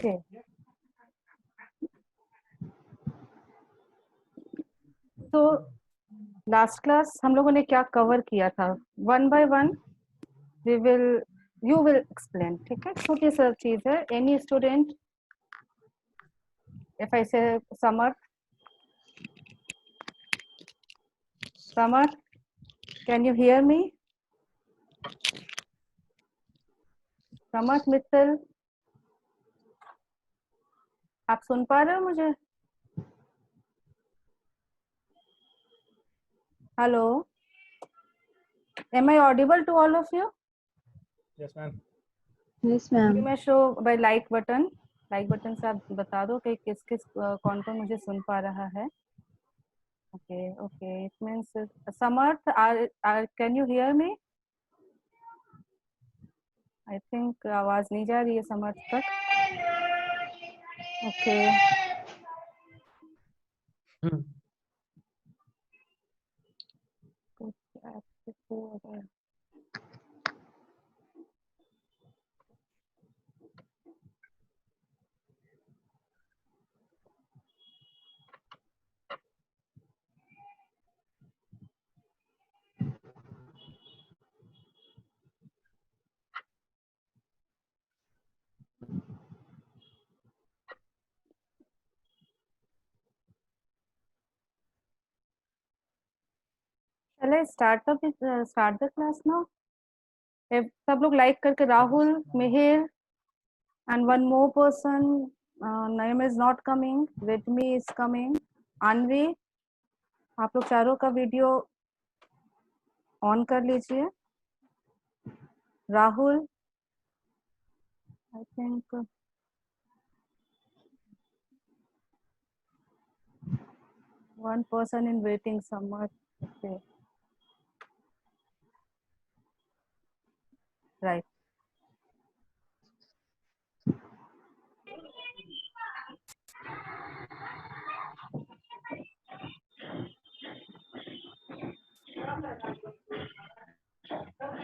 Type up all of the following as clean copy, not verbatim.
Okay. तो last class हम लोगों ने क्या कवर किया था? One by one you will explain, ठीक है? छोटी सी चीज है. एनी स्टूडेंट, इफ आई से समर्थ, कैन यू हियर मी? समर्थ, मित्तल, आप सुन पा रहे हो मुझे? Hello, am I audible to all of you? Yes, ma'am. Yes, ma'am. You may show by like button. Like button से आप बता दो कि किस किस कौन कौन मुझे सुन पा रहा है. Okay okay, it means Samarth, can you hear me? I think आवाज नहीं जा रही है समर्थ तक. Okay. Shall I start the class now? If सब लोग लाइक करके, Rahul, Mihir and one more person, name is not coming, Redmi is coming, Anvi, आप लोग चारों का वीडियो ऑन कर लीजिए. Rahul, I think one person in waiting somewhere. Okay. Right.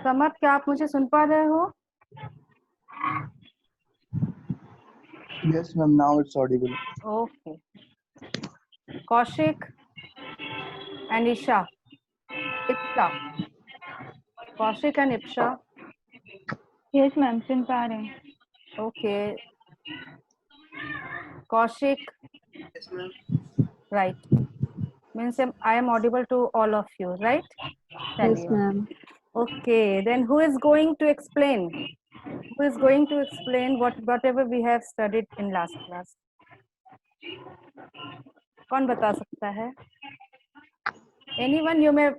समर्थ, क्या आप मुझे सुन पा रहे हो? Yes, ma'am. Now it's audible. Okay. Kaushik and Isha. Kaushik and Ipsha. Yes, ma'am. सुन पा रहे हैं. Okay. Kaushik. Yes, ma'am. Right. Means I am audible to all of you, right? Yes, ma'am. Okay. Then who is going to explain? Who is going to explain whatever we have studied in last class? कौन बता सकता है? Anyone, you may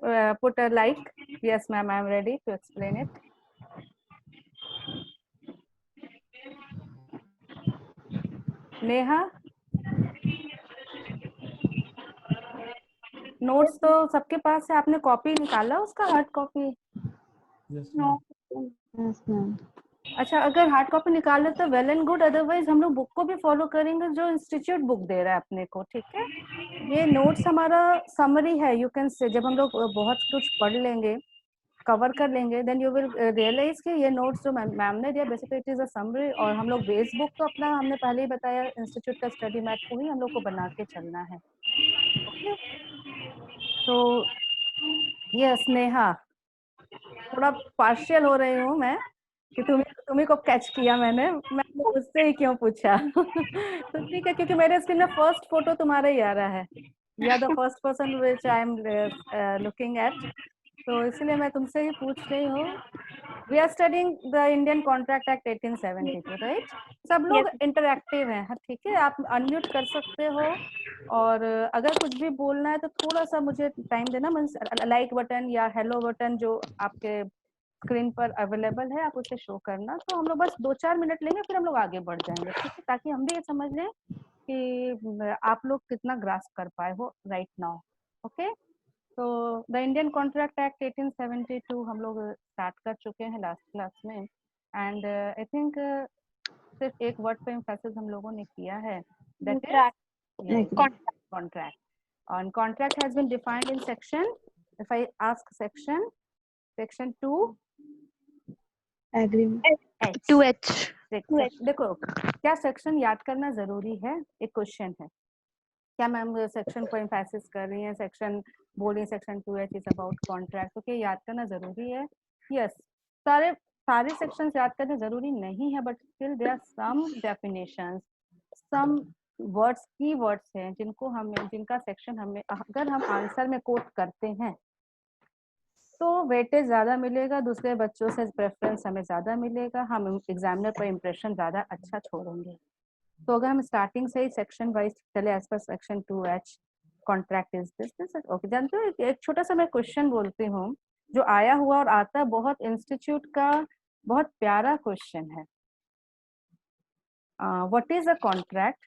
put a like. Yes, ma'am, I am ready to explain it. Neha, notes तो सबके पास है, आपने copy निकाला उसका, hard copy? Yes, ma'am. Yes, ma'am. अच्छा, अगर हार्ड कॉपी निकाले तो वेल एंड गुड, अदरवाइज हम लोग बुक को भी फॉलो करेंगे जो इंस्टीट्यूट बुक दे रहा है अपने को, ठीक है? ये नोट्स हमारा समरी है, यू कैन से. जब हम लोग बहुत कुछ पढ़ लेंगे, कवर कर लेंगे, देन यू विल रियलाइज कि ये नोट्स जो मैम ने दिया basically it is a summary. और हम लोग बेस बुक तो अपना, हमने पहले ही बताया, इंस्टीट्यूट का स्टडी मैट को ही हम लोग को बना के चलना है. ओके, तो यस नेहा, थोड़ा पार्शियल हो रही हूँ मैं कि तुम्ही को कैच किया मैंने उससे ही क्यों पूछा. तो ठीक है, क्योंकि मेरे स्क्रीन में फर्स्ट फोटो तुम्हारा ही आ रहा है. You are the first person which I am looking at, तो इसलिए मैं तुमसे ही पूछ रही हूँ. We are studying the Indian contract act 1872, right? सब लोग इंटरैक्टिव हैं, ठीक है? आप अनम्यूट कर सकते हो, और अगर कुछ भी बोलना है तो थोड़ा सा मुझे टाइम देना. लाइक बटन या हेलो बटन जो आपके स्क्रीन पर अवेलेबल है, आप उसे शो करना. तो हम लोग बस 2-4 मिनट लेंगे, फिर हम लोग आगे बढ़ जाएंगे, ठीक है? ताकि हम भी ये समझ लें कि आप लोग कितना ग्रास्प कर पाए हो राइट नाउ. ओके, तो द इंडियन कॉन्ट्रैक्ट एक्ट 1872 हम लोग स्टार्ट कर चुके हैं लास्ट क्लास में. एंड आई थिंक सिर्फ एक वर्ड पे एम्फेसिस हम लोगों ने किया है, दैट इज कॉन्ट्रैक्ट. और contract has been defined in section, if I ask section 2 Agreement. 2H. देखो क्या सेक्शन याद करना जरूरी है, एक क्वेश्चन है क्या मैम सेक्शन को एम्फेसिस कर रही हैं, सेक्शन बोल रही हैं section 2H is about contract, तो क्या याद करना जरूरी है? यस, सारे सेक्शंस याद करना जरूरी नहीं है, but still there are some definitions, some words, key words हैं जिनका सेक्शन हमें अगर हम आंसर में कोट करते हैं तो वेटेज ज्यादा मिलेगा, दूसरे बच्चों से प्रेफरेंस हमें ज्यादा मिलेगा, हम एग्जामिनर पर इम्प्रेशन ज्यादा अच्छा छोड़ेंगे। तो अगर हम स्टार्टिंग से ही सेक्शन वाइज चले, as per section 2H contract is this okay. जानते हो एक छोटा सा मैं क्वेश्चन बोलती हूँ जो आया हुआ और आता है, बहुत इंस्टीट्यूट का बहुत प्यारा क्वेश्चन है। What is a contract,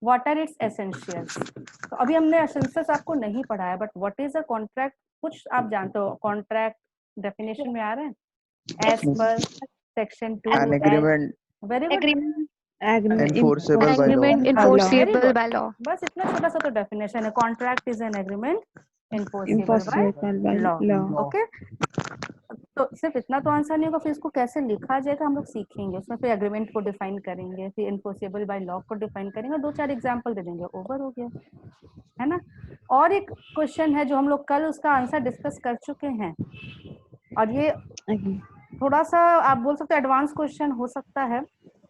what are its essentials. तो अभी हमने एसेंशियल्स आपको नहीं पढ़ाया, but what is a contract कुछ आप जानते हो? कॉन्ट्रैक्ट डेफिनेशन में आ रहे हैं as per section 2। An agreement very good, enforceable by law. Agreement enforceable by law. बस इतना छोटा सा तो डेफिनेशन है। Contract is an agreement enforceable Enforceable by by law। law. Okay, तो सिर्फ इतना तो आंसर नहीं होगा, फिर इसको कैसे लिखा जाएगा हम लोग सीखेंगे, उसमें फिर एग्रीमेंट को डिफाइन करेंगे, फिर enforceable by law को डिफाइन करेंगे, 2-4 एग्जांपल दे देंगे, ओवर हो गया, है ना। और एक क्वेश्चन है जो हम लोग कल उसका आंसर डिस्कस कर चुके हैं, और ये Okay. थोड़ा सा आप बोल सकते हो एडवांस क्वेश्चन हो सकता है।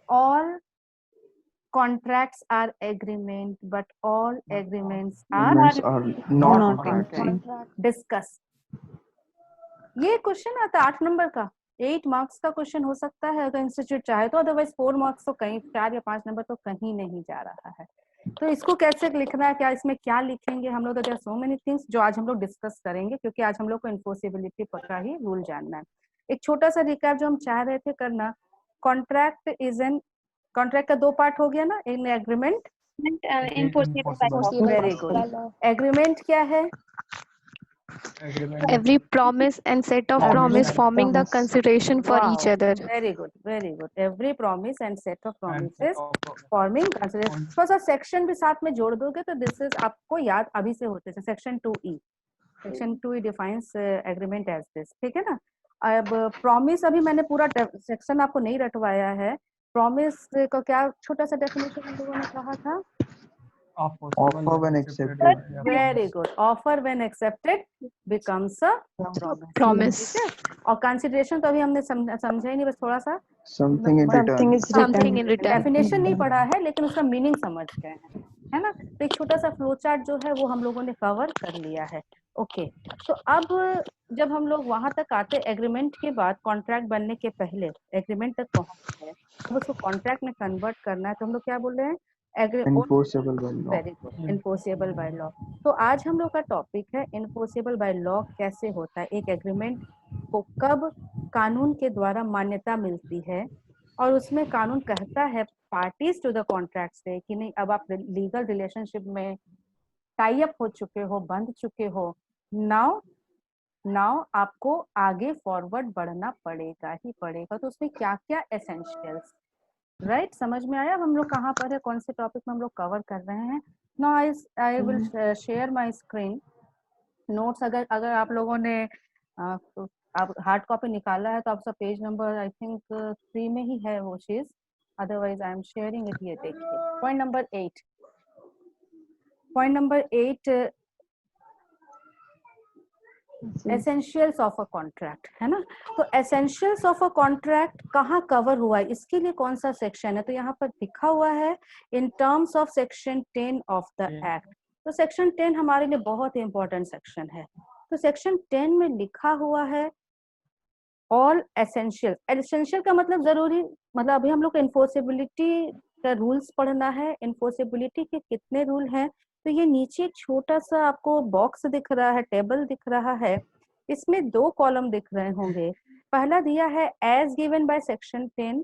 All contracts are agreement but all agreements are Agreements are not Not contract. discuss। ये क्वेश्चन आता है 8 नंबर का, 8 मार्क्स का क्वेश्चन हो सकता है अगर इंस्टीट्यूट चाहे तो, अदरवाइज 4 मार्क्स तो कहीं 4 या 5 नंबर तो कहीं नहीं जा रहा है। तो इसको कैसे लिखना है, क्या इसमें क्या लिखेंगे हम लोग, सो मेनी थिंग्स जो आज हम लोग डिस्कस करेंगे, क्योंकि आज हम लोग को इन्फोर्सेबिलिटी का ही रूल जानना है। एक छोटा सा रिकैप जो हम चाह रहे थे करना, कॉन्ट्रैक्ट इज एन, कॉन्ट्रैक्ट का 2 पार्ट हो गया ना, in agreement, very good. Agreement क्या है? Agreement. Every promise and set of promise forming the consideration for each other. Very good, very good. Every promise and set of And promises of- forming consideration. थोड़ा सा section भी साथ में जोड़ दोगे तो दिस इज आपको याद अभी से होते हैं। Section 2E, section 2E defines agreement as this, ठीक है ना। अब प्रॉमिस अभी मैंने पूरा सेक्शन आपको नहीं रटवाया है। प्रॉमिस का क्या छोटा सा डेफिनेशन हम लोगों ने कहा था? Offer when accepted. Very good, offer when accepted becomes a Promise. ठीक है। और कंसिडरेशन तो अभी हमने समझा ही नहीं, बस थोड़ा सा Something in return. Something in return. Definition नहीं पढ़ा है लेकिन उसका मीनिंग समझ गए हैं, है ना। तो एक छोटा सा फ्लो चार्ट जो है वो हम लोगों ने कवर कर लिया है। ओके, तो अब जब हम लोग वहां तक आते, एग्रीमेंट के बाद कॉन्ट्रैक्ट बनने के पहले एग्रीमेंट तक पहुंचते हैं, अब उसको कॉन्ट्रैक्ट में कन्वर्ट करना है, तो हम लोग क्या बोल रहे हैं? Enforceable by law. Very good, enforceable by law. तो आज हम लोग का टॉपिक है इन्फोर्सेबल बाय लॉ कैसे होता है, एक एग्रीमेंट को कब कानून के द्वारा मान्यता मिलती है, और उसमें कानून कहता है पार्टीज टू द कॉन्ट्रैक्ट से कि नहीं, अब आप लीगल रिलेशनशिप में टाई अप हो चुके हो, बंध चुके हो, नाउ आपको आगे फॉरवर्ड बढ़ना पड़ेगा ही पड़ेगा। तो उसमें क्या क्या एसेंशियल्स, राइट, समझ में आया हम लोग कहाँ पर है, कौन से टॉपिक में हम लोग कवर कर रहे हैं। Now I will share my screen. Notes अगर आप लोगों ने आप हार्ड कॉपी निकाला है तो आपका पेज नंबर आई थिंक 3 में ही है वो चीज, otherwise I am sharing it. ये देखिए point number 8 essentials of a contract, है ना। तो एसेंशियल्स ऑफ अ कॉन्ट्रैक्ट कहाँ कवर हुआ है, इसके लिए कौन सा सेक्शन है, तो यहाँ पर लिखा हुआ है in terms of section 10 of the act. तो सेक्शन 10 हमारे लिए बहुत इंपॉर्टेंट सेक्शन है। तो सेक्शन 10 में लिखा हुआ है ऑल एसेंशियल। एसेंशियल का मतलब जरूरी, मतलब अभी हम लोग को इन्फोर्सेबिलिटी का रूल्स पढ़ना है। इन्फोर्सेबिलिटी के कितने रूल हैं, तो ये नीचे एक छोटा सा आपको बॉक्स दिख रहा है, टेबल दिख रहा है, इसमें 2 कॉलम दिख रहे होंगे। पहला दिया है as given by section 10,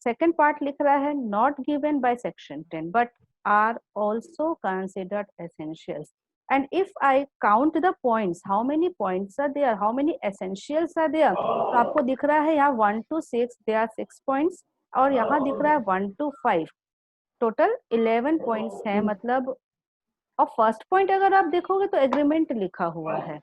second part लिख रहा है not given by section 10 but are also considered essentials. And if I count the points, how many points are there, how many essentials are there, तो आपको दिख रहा है यहाँ 1 to 6 there are 6 points, और यहाँ दिख रहा है 1 to 5, टोटल 11 पॉइंट्स हैं। मतलब और फर्स्ट पॉइंट अगर आप देखोगे तो एग्रीमेंट लिखा हुआ है,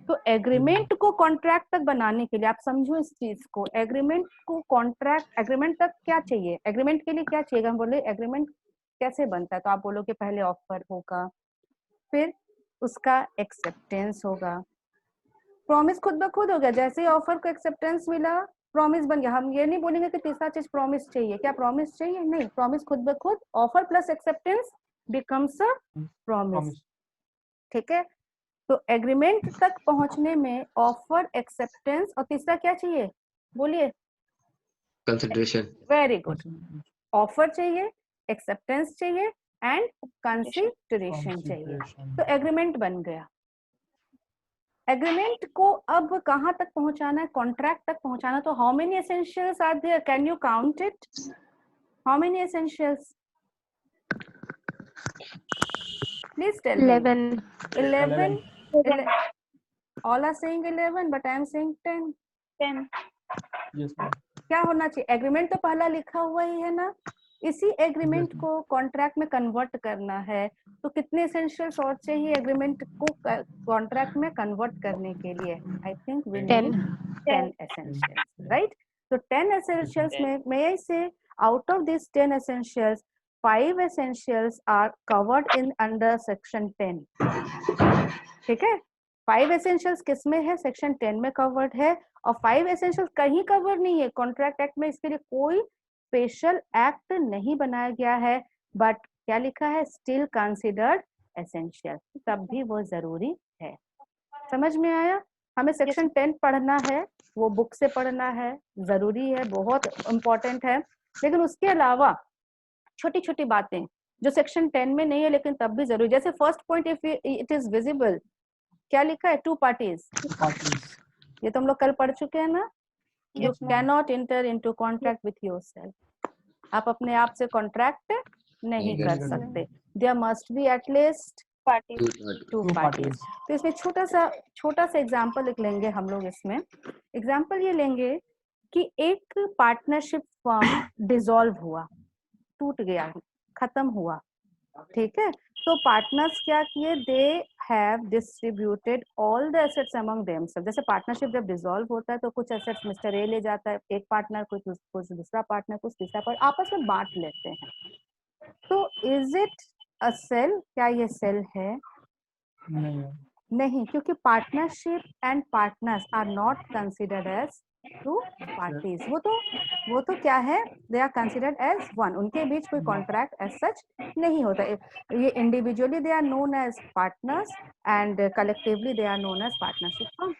तो एग्रीमेंट को कॉन्ट्रैक्ट तक बनाने के लिए आप समझो इस चीज को, एग्रीमेंट को कॉन्ट्रैक्ट, एग्रीमेंट तक क्या चाहिए, एग्रीमेंट के लिए क्या चाहिए, हम बोले एग्रीमेंट कैसे बनता है, तो आप बोलोगे पहले ऑफर होगा, फिर उसका एक्सेप्टेंस होगा, प्रॉमिस खुद ब खुद हो गया, जैसे ही ऑफर को एक्सेप्टेंस मिला प्रॉमिस बन गया। हम ये नहीं बोलेंगे कि तीसरा चीज प्रॉमिस चाहिए, क्या प्रॉमिस चाहिए, नहीं, प्रॉमिस खुद ब खुद, offer plus acceptance becomes a promise, ठीक है। तो एग्रीमेंट तक पहुंचने में ऑफर, एक्सेप्टेंस और तीसरा क्या चाहिए, बोलिए, कंसिडरेशन। वेरी गुड, ऑफर चाहिए, एक्सेप्टेंस चाहिए एंड कंसिडरेशन चाहिए, तो एग्रीमेंट बन गया। एग्रीमेंट को अब कहां तक पहुंचाना है, कॉन्ट्रैक्ट तक पहुंचाना, तो how many essentials are there, can you count it, how many essentials, please tell me. 11 all are saying 11 but I am saying 10. Yes, ma'am. क्या होना चाहिए, एग्रीमेंट तो पहला लिखा हुआ ही है ना, इसी एग्रीमेंट को कॉन्ट्रैक्ट में कन्वर्ट करना है, तो कितने एसेंशियल्स और चाहिए एग्रीमेंट को कॉन्ट्रैक्ट में कन्वर्ट करने के लिए, I think we need 10 essentials, right. तो 10 एसेंशियल्स में may I say out of these 10 essentials 5 essentials are covered in under section 10, ठीक है। 5 एसेंशियल्स किसमें है, सेक्शन 10 में कवर्ड है, और 5 एसेंशियल्स कहीं कवर नहीं है कॉन्ट्रैक्ट एक्ट में, इसके लिए कोई स्पेशल एक्ट नहीं बनाया गया है, बट क्या लिखा है, स्टिल कंसिडर्ड एसेंशियल, तब भी वो जरूरी है। समझ में आया, हमें सेक्शन 10 पढ़ना है, वो बुक से पढ़ना है, जरूरी है, बहुत इंपॉर्टेंट है, लेकिन उसके अलावा छोटी छोटी बातें जो सेक्शन 10 में नहीं है लेकिन तब भी जरूरी, जैसे first point, if it is visible, क्या लिखा है, 2 पार्टीज, ये तो हम लोग कल पढ़ चुके हैं ना, you can not enter into contract with yourself, आप अपने आप से कॉन्ट्रैक्ट नहीं कर सकते, there must be at least 2 parties. तो इसमें छोटा सा एग्जांपल लिख लेंगे हम लोग, इसमें एग्जांपल ये लेंगे कि एक पार्टनरशिप फर्म डिसॉल्व हुआ, टूट गया, खत्म हुआ, ठीक है, तो पार्टनर्स क्या किए, they have distributed all the assets among themself, जैसे पार्टनरशिप जब डिसॉल्व होता है तो कुछ एसेट्स मिस्टर ए ले जाता है, एक पार्टनर, कुछ दूसरा पार्टनर, कुछ तीसरा पार्टनर, आपस में बांट लेते हैं, तो इज इट अ सेल, क्या ये सेल है, नहीं, क्योंकि partnership and partners are not considered as 2 parties, वो तो क्या है, दे आर कंसिडर्ड एज 1, उनके बीच कोई कॉन्ट्रैक्ट एज सच नहीं होता, ये individually they are known as partners and collectively they are known as partnership firm.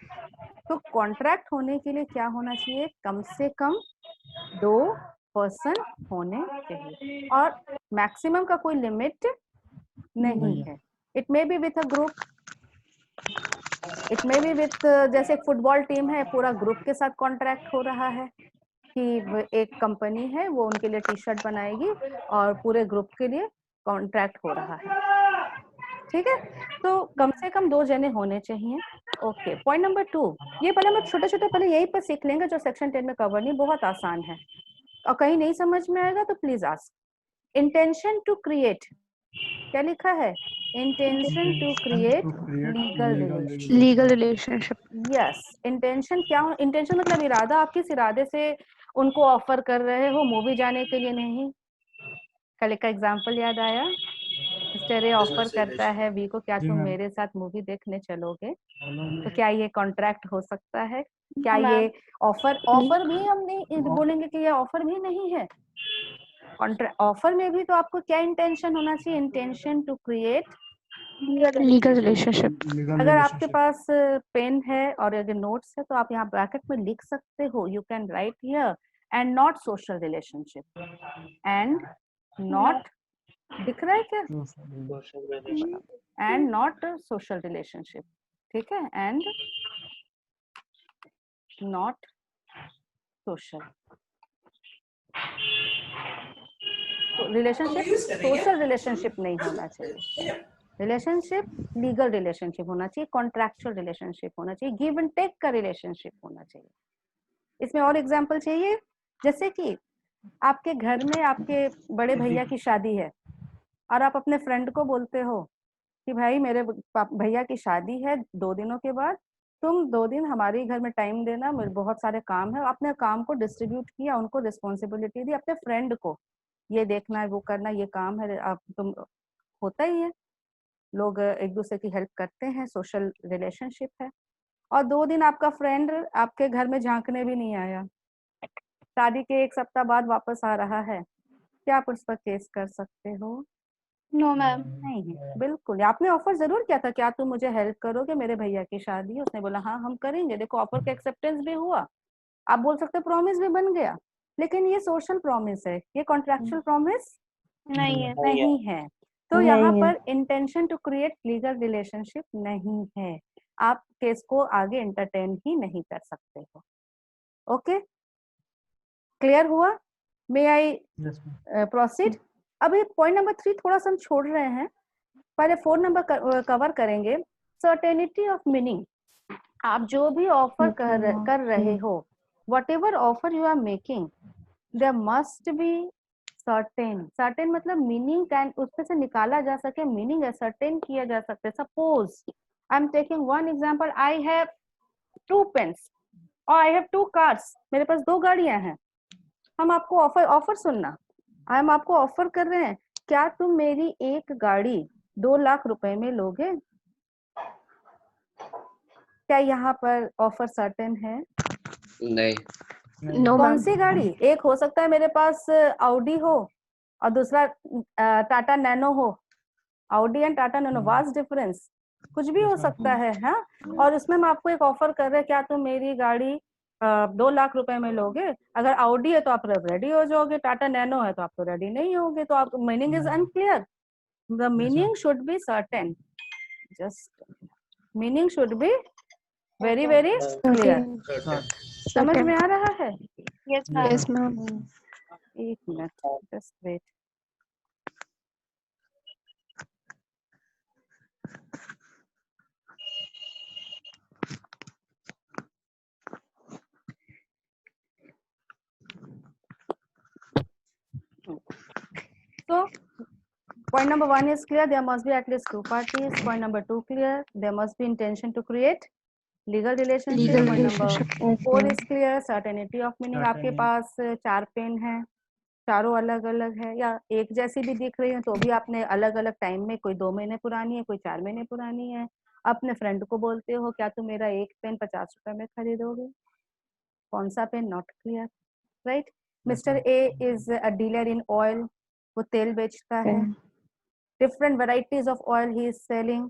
तो कॉन्ट्रैक्ट होने के लिए क्या होना चाहिए, कम से कम 2 पर्सन होने चाहिए, और मैक्सिमम का कोई लिमिट नहीं है, it may B with a group, it may B with, जैसे एक फुटबॉल टीम है, पूरा ग्रुप के साथ कॉन्ट्रैक्ट हो रहा है कि एक कंपनी है वो उनके लिए टी शर्ट बनाएगी और पूरे ग्रुप के लिए कॉन्ट्रैक्ट हो रहा है, ठीक है, तो कम से कम 2 जने होने चाहिए। ओके, पॉइंट नंबर 2, ये पहले हम छोटे छोटे पहले यही पर सीख लेंगे जो सेक्शन 10 में कवर नहीं, बहुत आसान है, और कहीं नहीं समझ में आएगा तो please ask. Intention to create, क्या लिखा है, intention to create legal relationship, yes, intention क्या हो, इंटेंशन मतलब इरादा, आप किस इरादे से उनको ऑफर कर रहे हो, मूवी जाने के लिए नहीं, कल का एग्जांपल याद आया, मिस्टर ए ऑफर करता है वी को, क्या तुम मेरे साथ मूवी देखने चलोगे, तो क्या ये कॉन्ट्रैक्ट हो सकता है, क्या ये ऑफर भी हम नहीं बोलेंगे कि ये ऑफर भी नहीं है, ऑफर में भी तो आपको क्या इंटेंशन होना चाहिए, intention to create legal relationship. अगर आपके पास पेन है और अगर नोट्स है तो आप यहाँ ब्रैकेट में लिख सकते हो, you can write here, and not social relationship, and not, दिख रहा है क्या, एंड नॉट सोशल रिलेशनशिप, ठीक है, and not social relationship, social relationship नहीं होना चाहिए, रिलेशनशिप लीगल रिलेशनशिप होना चाहिए, कॉन्ट्रैक्चुअल रिलेशनशिप होना चाहिए, गिव एंड टेक का रिलेशनशिप होना चाहिए। इसमें और एग्जांपल चाहिए, जैसे कि आपके घर में आपके बड़े भैया की शादी है और आप अपने फ्रेंड को बोलते हो कि भाई मेरे भैया की शादी है 2 दिनों के बाद, तुम 2 दिन हमारे घर में टाइम देना, मेरे बहुत सारे काम है। अपने काम को डिस्ट्रीब्यूट किया, उनको रिस्पॉन्सिबिलिटी दी, अपने फ्रेंड को ये देखना है, वो करना, ये काम है। आप तुम होता ही है, लोग एक दूसरे की हेल्प करते हैं, सोशल रिलेशनशिप है। और 2 दिन आपका फ्रेंड आपके घर में झांकने भी नहीं आया, शादी के 1 सप्ताह बाद वापस आ रहा है, क्या आप उस पर केस कर सकते हो? No ma'am. नहीं, बिल्कुल। आपने ऑफर जरूर किया था, क्या तुम मुझे हेल्प करोगे, मेरे भैया की शादी है। उसने बोला हाँ हम करेंगे। देखो ऑफर का एक्सेप्टेंस भी हुआ, आप बोल सकते हो प्रॉमिस भी बन गया, लेकिन ये सोशल प्रॉमिस है, ये कॉन्ट्रैक्चुअल प्रॉमिस नहीं है। नहीं है। तो यहाँ पर intention to create legal relationship नहीं है, आप केस को आगे एंटरटेन ही नहीं कर सकते हो। ओके, क्लियर हुआ? May I proceed? अभी पॉइंट नंबर 3 थोड़ा सा हम छोड़ रहे हैं, पहले 4 नंबर कवर करेंगे। Certainty of meaning. आप जो भी ऑफर कर रहे हो, whatever offer you are making, there must be certain. Certain मतलब मीनिंग कैन उसमें से निकाला जा सके, मीनिंग सर्टेन किया जा सकता है। Suppose I am taking one example, I have 2 pens और आई हैव 2 कार्स, मेरे पास 2 गाड़ियां हैं। हम आपको ऑफर सुनना, हम आपको ऑफर कर रहे हैं, क्या तुम मेरी एक गाड़ी 2 लाख रुपए में लोगे? क्या यहाँ पर ऑफर सर्टेन है? नहीं। No, कौन ma'am. सी गाड़ी? एक हो सकता है मेरे पास ऑडी हो और दूसरा टाटा नैनो हो। Audi and Tata nano, vast difference, कुछ भी हो सकता है। हाँ, और उसमें हम आपको एक ऑफर कर रहे हैं, क्या तुम मेरी गाड़ी 2 लाख रुपए में लोगे? अगर ऑडी है तो आप रेडी हो जाओगे, टाटा नैनो है तो आप तो रेडी नहीं होगे, तो आप meaning is unclear. The meaning should be certain, just meaning should be very very clear. समझ में आ रहा है? Yes ma'am. Yes, ma'am. एक minute, just wait. So point number 1 is clear, there must be at least 2 parties. Point number 2 clear, there must be intention to create legal relationship. Legal Point relationship. number 4 is clear, certainty of meaning। आपके पास 4 pen है, चारों अलग अलग है या एक जैसी भी दिख रही है, तो भी आपने अलग अलग टाइम में, कोई 2 महीने पुरानी है, कोई 4 महीने पुरानी है। अपने फ्रेंड को बोलते हो, क्या तुम मेरा एक पेन 50 रुपए में खरीदोगे? कौन सा pen? Not clear, right? Mister A is a dealer in oil, वो तेल बेचता है। Different varieties of oil he is selling,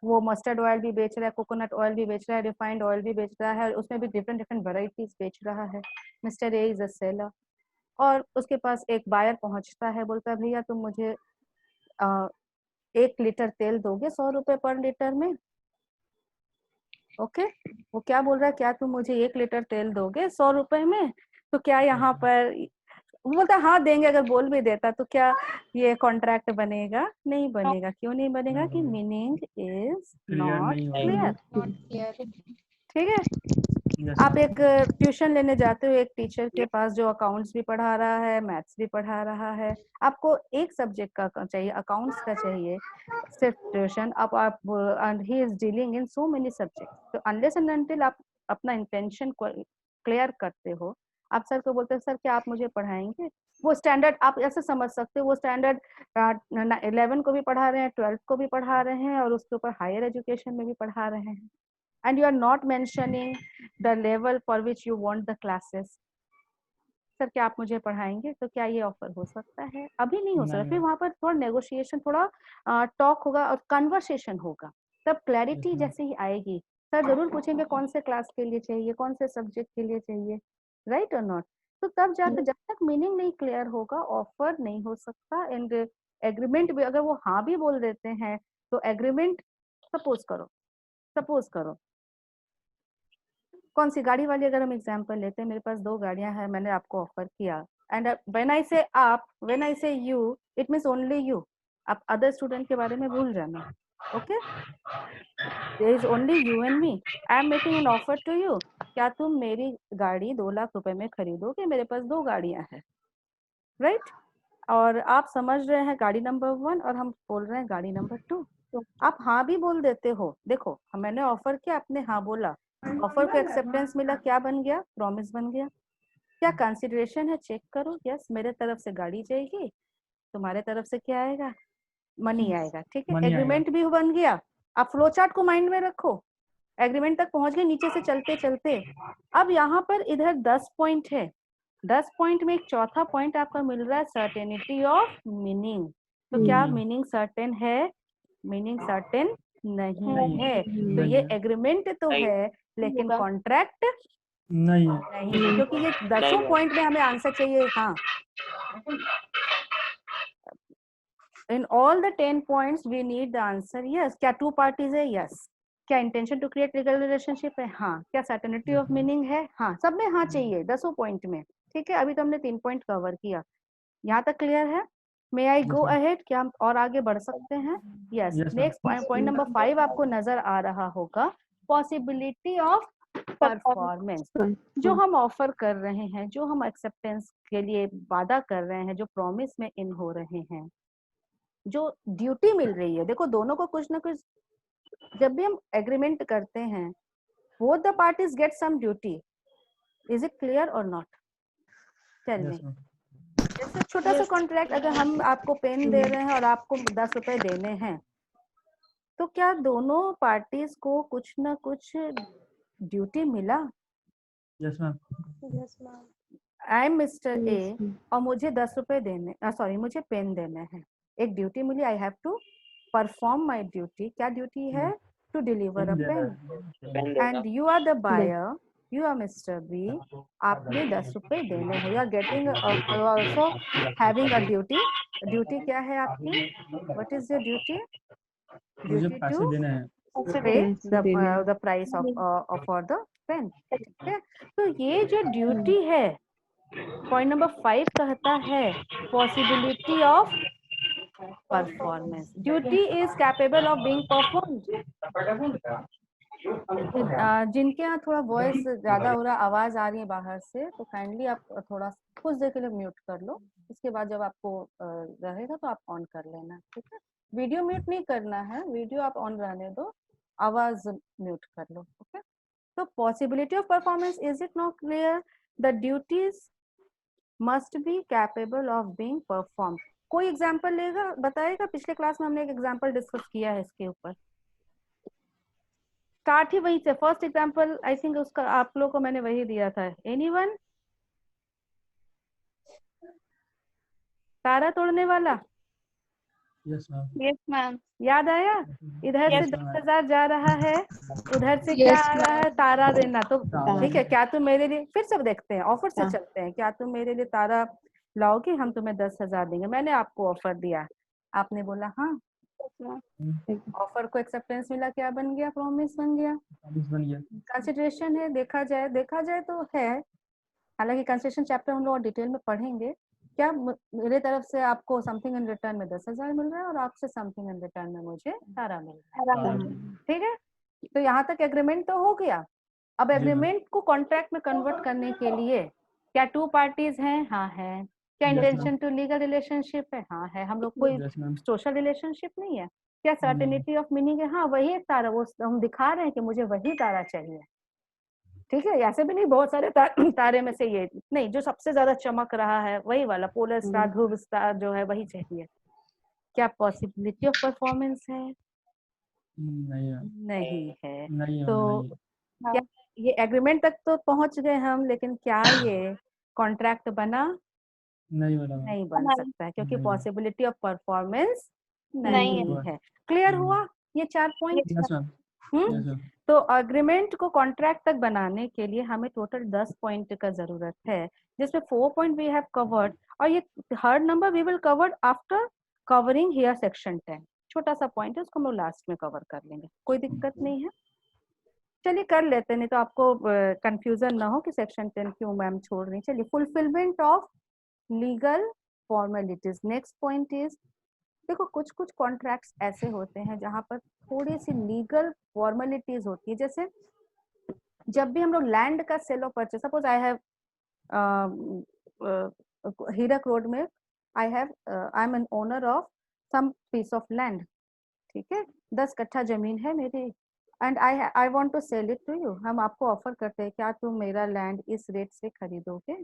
वो मस्टर्ड ऑयल भी बेच रहा है, कोकोनट ऑयल भी बेच रहा है, रिफाइंड ऑयल भी बेच रहा है, उसमें भी डिफरेंट डिफरेंट वेराइटीज बेच रहा है। Mister A is a seller, और उसके पास एक बायर पहुंचता है, बोलता है भैया तुम मुझे 1 लीटर तेल दोगे 100 रुपए पर लीटर में? ओके, वो क्या बोल रहा है, क्या तुम मुझे 1 लीटर तेल दोगे 100 रुपए में? तो क्या यहाँ पर वो बोलता है हाँ देंगे, अगर बोल भी देता तो क्या ये कॉन्ट्रैक्ट बनेगा? नहीं बनेगा। क्यों नहीं बनेगा? कि मीनिंग इज नॉट क्लियर। ठीक है, आप एक ट्यूशन लेने जाते हो एक टीचर के पास जो अकाउंट्स भी पढ़ा रहा है, मैथ्स भी पढ़ा रहा है, आपको एक सब्जेक्ट का चाहिए, अकाउंट्स का चाहिए सिर्फ ट्यूशन, आप and he is dealing in so many subject. तो अनलेस एंड अनटिल आप अपना इंटेंशन क्लियर करते हो, आप सर को बोलते हैं सर क्या आप मुझे पढ़ाएंगे? वो स्टैंडर्ड आप ऐसे समझ सकते हो, वो स्टैंडर्ड 11 को भी पढ़ा रहे हैं, 12 को भी पढ़ा रहे हैं, और उसके ऊपर हायर एजुकेशन में भी पढ़ा रहे हैं, and you are not mentioning the level for which you want the classes। Sir क्या आप मुझे पढ़ाएंगे? तो क्या ये ऑफर हो सकता है? अभी नहीं हो सकता, फिर वहां पर थोड़ा नेगोशिएशन, थोड़ा टॉक होगा और कन्वर्सेशन होगा, तब क्लैरिटी जैसे ही आएगी, सर जरूर पूछेंगे कौन से क्लास के लिए चाहिए, कौन से सब्जेक्ट के लिए चाहिए, राइट और नॉट? तो तब जाकर, जब तक मीनिंग नहीं क्लियर होगा, ऑफर नहीं हो सकता। एंड एग्रीमेंट भी अगर वो हाँ भी बोल देते हैं, तो एग्रीमेंट सपोज करो कौन सी गाड़ी वाली अगर हम एग्जांपल लेते हैं, मेरे पास 2 गाड़ियां हैं, मैंने आपको ऑफर किया, एंड व्हेन आई से आप, when I say you, it means only you. आप अदर स्टूडेंट के बारे में भूल जाना, okay? There is only you and me, I am making an offer to you, क्या तुम मेरी गाड़ी 2 लाख रुपए में खरीदोगे? मेरे पास 2 गाड़ियां हैं, राइट? और आप समझ रहे हैं गाड़ी नंबर 1 और हम बोल रहे हैं गाड़ी नंबर 2, आप हाँ भी बोल देते हो। देखो मैंने ऑफर किया, आपने हाँ बोला, ऑफर को एक्सेप्टेंस मिला, क्या बन गया? प्रॉमिस बन गया। क्या कंसिडरेशन है? चेक करो। यस, मेरे तरफ से गाड़ी जाएगी, तुम्हारे तरफ से क्या आएगा? मनी आएगा। ठीक है, मनी आएगा। एग्रीमेंट भी बन गया। आप फ्लो चार्ट को माइंड में रखो, एग्रीमेंट तक पहुंच गए नीचे से चलते चलते। अब यहाँ पर इधर 10 पॉइंट है, 10 पॉइंट में एक चौथा पॉइंट आपका मिल रहा है, सर्टेनिटी ऑफ मीनिंग। तो क्या मीनिंग सर्टेन है? मीनिंग सर्टेन नहीं है। तो नहीं ये है। एग्रीमेंट तो है लेकिन कॉन्ट्रैक्ट नहीं है। नहीं है, क्योंकि ये 10 पॉइंट में हमें आंसर चाहिए। हाँ, in all the 10 points we need the answer yes. क्या टू पार्टीज है? यस। क्या intention to create legal relationship है? हाँ। क्या सर्टेनिटी ऑफ मीनिंग है? हाँ। सब में हाँ चाहिए 10 पॉइंट में। ठीक है, अभी तो हमने 3 पॉइंट कवर किया। यहाँ तक क्लियर है? मे आई गो अहेड? क्या हम और आगे बढ़ सकते हैं? यस। नेक्स्ट पॉइंट नंबर 5 आपको नजर आ रहा होगा, पॉसिबिलिटी ऑफ परफॉर्मेंस। जो हम ऑफर कर रहे हैं, जो हम एक्सेप्टेंस के लिए वादा कर रहे हैं, जो प्रॉमिस में इन हो रहे हैं, जो ड्यूटी मिल रही है, देखो दोनों को कुछ ना कुछ, जब भी हम एग्रीमेंट करते हैं, both the parties get some duty. Is it clear or not? Tell me. जैसे छोटा सा कॉन्ट्रैक्ट, अगर हम आपको पेन दे रहे हैं और आपको 10 रुपए देने हैं, तो क्या दोनों पार्टीज को कुछ ना कुछ ड्यूटी मिला? Yes ma'am. I am mister A और मुझे 10 रुपए देने, सॉरी मुझे पेन देने हैं, एक ड्यूटी मिली, I have to perform my duty. क्या ड्यूटी है? To deliver a pen. And you are the buyer, you are Mister B, आपने 10 रुपए देने हैं, you are getting also having a duty. Duty क्या है आपकी? What is your duty? मुझे ड्यूटी पैसे टू देने हैं। Pay the price of for the pen. ठीक है, तो ये जो ड्यूटी है, पॉइंट नंबर 5 कहता है possibility of performance. Duty is capable of being performed. जिनके यहाँ थोड़ा वॉइस ज्यादा हो रहा, आवाज आ रही है बाहर से, तो काइंडली आप थोड़ा कुछ देर के लिए म्यूट कर लो। इसके बाद जब आपको रहेगा तो आप ऑन कर लेना। ठीक है, वीडियो म्यूट नहीं करना है, वीडियो आप ऑन रहने दो, आवाज म्यूट कर लो। ओके, तो possibility of performance, is it not clear? The duties must be capable of being perform. कोई एग्जांपल लेगा, बताएगा? पिछले क्लास में हमने एक एग्जांपल डिस्कस किया है इसके ऊपर। स्टार्ट ही वहीं से, फर्स्ट एग्जांपल आई थिंक उसका आप लोगों को मैंने वही दिया था। एनीवन? तारा तोड़ने वाला? Yes ma'am. Yes ma'am. याद आया? इधर से Yes, 10,000 जा रहा है, उधर से क्या Yes, आ रहा है? तारा देना। तो ठीक है, क्या तुम मेरे लिए, फिर सब देखते हैं, ऑफर से चलते हैं, क्या तुम मेरे लिए तारा लाओगे? हम तुम्हें 10,000 देंगे। मैंने आपको ऑफर दिया, आपने बोला हाँ, ऑफर को एक्सेप्टेंस मिला, क्या बन गया? प्रॉमिस बन गया। बन गया। कंसिडरेशन है, देखा जाए तो है, हालांकि कंसिडरेशन चैप्टर हम लोग और डिटेल में पढ़ेंगे। क्या मेरे तरफ से आपको समथिंग इन रिटर्न में 10,000 मिल रहा है और आपसे समथिंग इन रिटर्न में मुझे तारा मिल रहा है। ठीक है, तो यहाँ तक एग्रीमेंट तो हो गया। अब एग्रीमेंट को कॉन्ट्रैक्ट में कन्वर्ट करने के लिए क्या टू पार्टीज हैं? हाँ है। क्या इंटेंशन टू लीगल रिलेशनशिप है? हाँ है। हम लोग कोई सोशल रिलेशनशिप नहीं है। क्या सर्टेनिटी ऑफ मीनिंग है? हाँ वही तारा, वो हम दिखा रहे हैं कि मुझे वही तारा चाहिए। ठीक है, ऐसे भी नहीं बहुत सारे तारे में से ये नहीं, जो सबसे ज्यादा चमक रहा है वही वाला पोलर स्टार, ध्रुव स्टार जो है वही चाहिए। क्या पॉसिबिलिटी ऑफ परफॉर्मेंस है? नहीं है। नहीं है। नहीं है। तो क्या ये एग्रीमेंट तक तो पहुंच गए हम, लेकिन क्या ये कॉन्ट्रैक्ट बना? नहीं बना। नहीं बन सकता है, क्योंकि नहीं। पॉसिबिलिटी ऑफ परफॉर्मेंस नहीं नहीं है। क्लियर हुआ ये 4 पॉइंट? Yes ma'am. तो अग्रीमेंट को कॉन्ट्रैक्ट तक बनाने के लिए हमें टोटल 10 पॉइंट का जरूरत है, जिसमें 4 पॉइंट वी हैव कवर्ड, और ये हर number we will covered after covering here section 10। छोटा सा पॉइंट है, उसको हम लोग लास्ट में कवर कर लेंगे, कोई दिक्कत नहीं है। चलिए कर लेते हैं, नहीं तो आपको कंफ्यूजन ना हो कि सेक्शन 10 क्यों मैम छोड़ रही। चलिए, fulfilment of legal formalities. Next point is, देखो कुछ कुछ कॉन्ट्रैक्ट्स ऐसे होते हैं जहां पर थोड़ी सी लीगल फॉर्मेलिटीज होती है। जैसे जब भी हम लोग लैंड का सेल और purchase, suppose I have Hirak road में, I am an owner of some piece of land. ठीक है, 10 कट्ठा जमीन है मेरी and I want to sell it to you, हम आपको ऑफर करते हैं, क्या तुम मेरा लैंड इस रेट से खरीदोगे?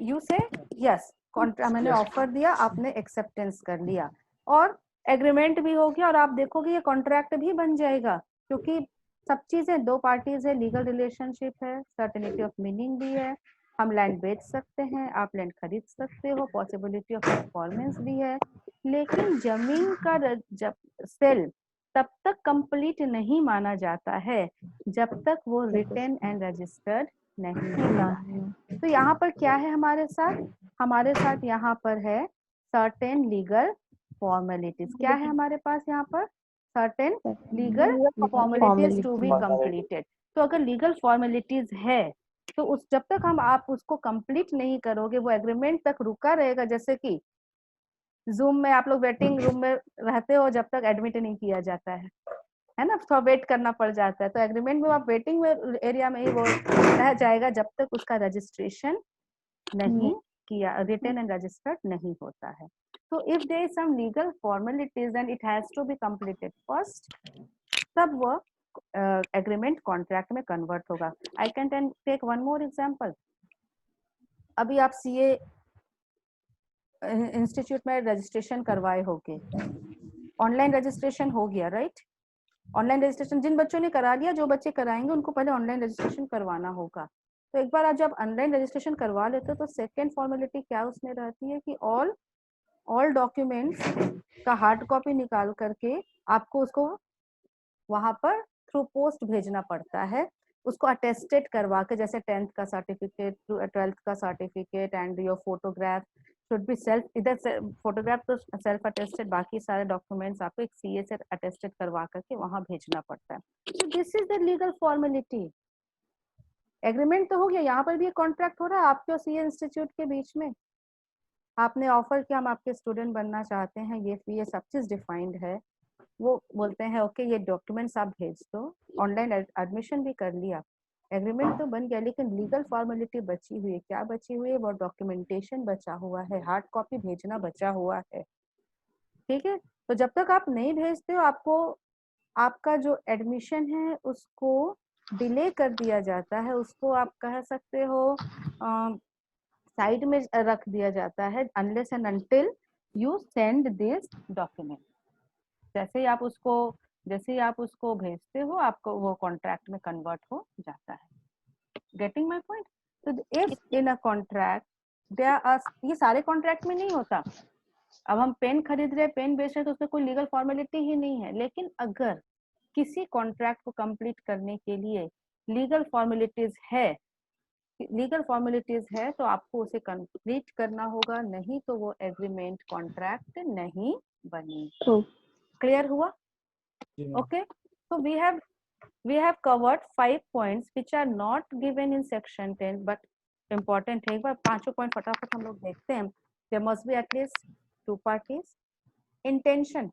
यू से यस, कॉन्ट्रैक्ट मैंने ऑफर दिया, आपने एक्सेप्टेंस कर लिया और एग्रीमेंट भी हो गया और आप देखोगे ये कॉन्ट्रैक्ट भी बन जाएगा, क्योंकि सब चीजें दो पार्टीज है, लीगल रिलेशनशिप है, सर्टेनिटी ऑफ मीनिंग भी है, हम लैंड बेच सकते हैं, आप लैंड खरीद सकते हो, पॉसिबिलिटी ऑफ परफॉर्मेंस भी है। लेकिन जमीन का जब सेल तब तक कंप्लीट नहीं माना जाता है जब तक वो रिटन एंड रजिस्टर्ड नहीं होता है। तो यहाँ पर क्या है हमारे साथ यहाँ पर है सर्टेन लीगल फॉर्मेलिटीज। क्या है हमारे पास यहाँ पर? Certain legal formalities to be completed. तो अगर लीगल फॉर्मेलिटीज है तो उस जब तक आप उसको कंप्लीट नहीं करोगे वो एग्रीमेंट तक रुका रहेगा। जैसे कि जूम में आप लोग वेटिंग रूम में रहते हो जब तक एडमिट नहीं किया जाता है ना, थोड़ा वेट करना पड़ जाता है। तो एग्रीमेंट में आप वेटिंग में एरिया में ही वो रह जाएगा जब तक उसका रजिस्ट्रेशन नहीं किया, रिटन एंड रजिस्टर्ड नहीं होता है। तो if there is some legal formalities and it has to be completed first, तब वो एग्रीमेंट कॉन्ट्रैक्ट में कन्वर्ट होगा। I can take one more example. अभी आप सीए इंस्टीट्यूट में रजिस्ट्रेशन करवाए होगे, ऑनलाइन रजिस्ट्रेशन हो गया, राइट? ऑनलाइन रजिस्ट्रेशन जिन बच्चों ने करा लिया, जो बच्चे कराएंगे उनको पहले ऑनलाइन रजिस्ट्रेशन करवाना होगा। तो एक बार आप जब ऑनलाइन रजिस्ट्रेशन करवा लेते हो तो सेकेंड फॉर्मेलिटी क्या उसमें रहती है कि ऑल डॉक्यूमेंट्स का हार्ड कॉपी निकाल करके आपको उसको वहां पर थ्रू पोस्ट भेजना पड़ता है, उसको अटेस्टेड करवा के, जैसे 10th का सर्टिफिकेट, 12th का certificate and your photograph should be self, इधर से फोटोग्राफ तो सेल्फ अटेस्टेड, बाकी सारे डॉक्यूमेंट्स आपको एक सीए से अटेस्टेड करवा करके वहां भेजना पड़ता है। So this is the legal formality. Agreement तो हो गया, यहाँ पर भी एक कॉन्ट्रैक्ट हो रहा है आपके और सीए इंस्टीट्यूट के बीच में। आपने ऑफर किया हम आपके स्टूडेंट बनना चाहते हैं, ये सब चीज डिफाइंड है। वो बोलते हैं ओके ये डॉक्यूमेंट्स आप भेज दो, ऑनलाइन एडमिशन भी कर लिया, एग्रीमेंट तो बन गया, लेकिन लीगल फॉर्मेलिटी बची हुई है। क्या बची हुई है? वो डॉक्यूमेंटेशन बचा हुआ है, हार्ड कॉपी भेजना बचा हुआ है। ठीक है, तो जब तक आप नहीं भेजते हो आपको आपका जो एडमिशन है उसको डिले कर दिया जाता है, उसको आप कह सकते हो साइड में रख दिया जाता है, unless and until you send this document. जैसे ही आप उसको भेजते हो आपको वो कॉन्ट्रैक्ट में कन्वर्ट हो जाता है। Getting my point? तो इफ इन अ कॉन्ट्रैक्ट ये सारे कॉन्ट्रैक्ट में नहीं होता। अब हम पेन खरीद रहे, पेन बेच रहे तो उसमें कोई लीगल फॉर्मेलिटी ही नहीं है, लेकिन अगर किसी कॉन्ट्रैक्ट को कंप्लीट करने के लिए लीगल फॉर्मेलिटीज है तो आपको उसे कंप्लीट करना होगा, नहीं तो वो एग्रीमेंट कॉन्ट्रैक्ट नहीं बनेगा। क्लियर हुआ? Okay, so we have covered 5 points which are not given in section 10 but important है। एक बार पांचों पॉइंट फटाफट हम लोग देखते हैं। There must be at least 2 parties. Intention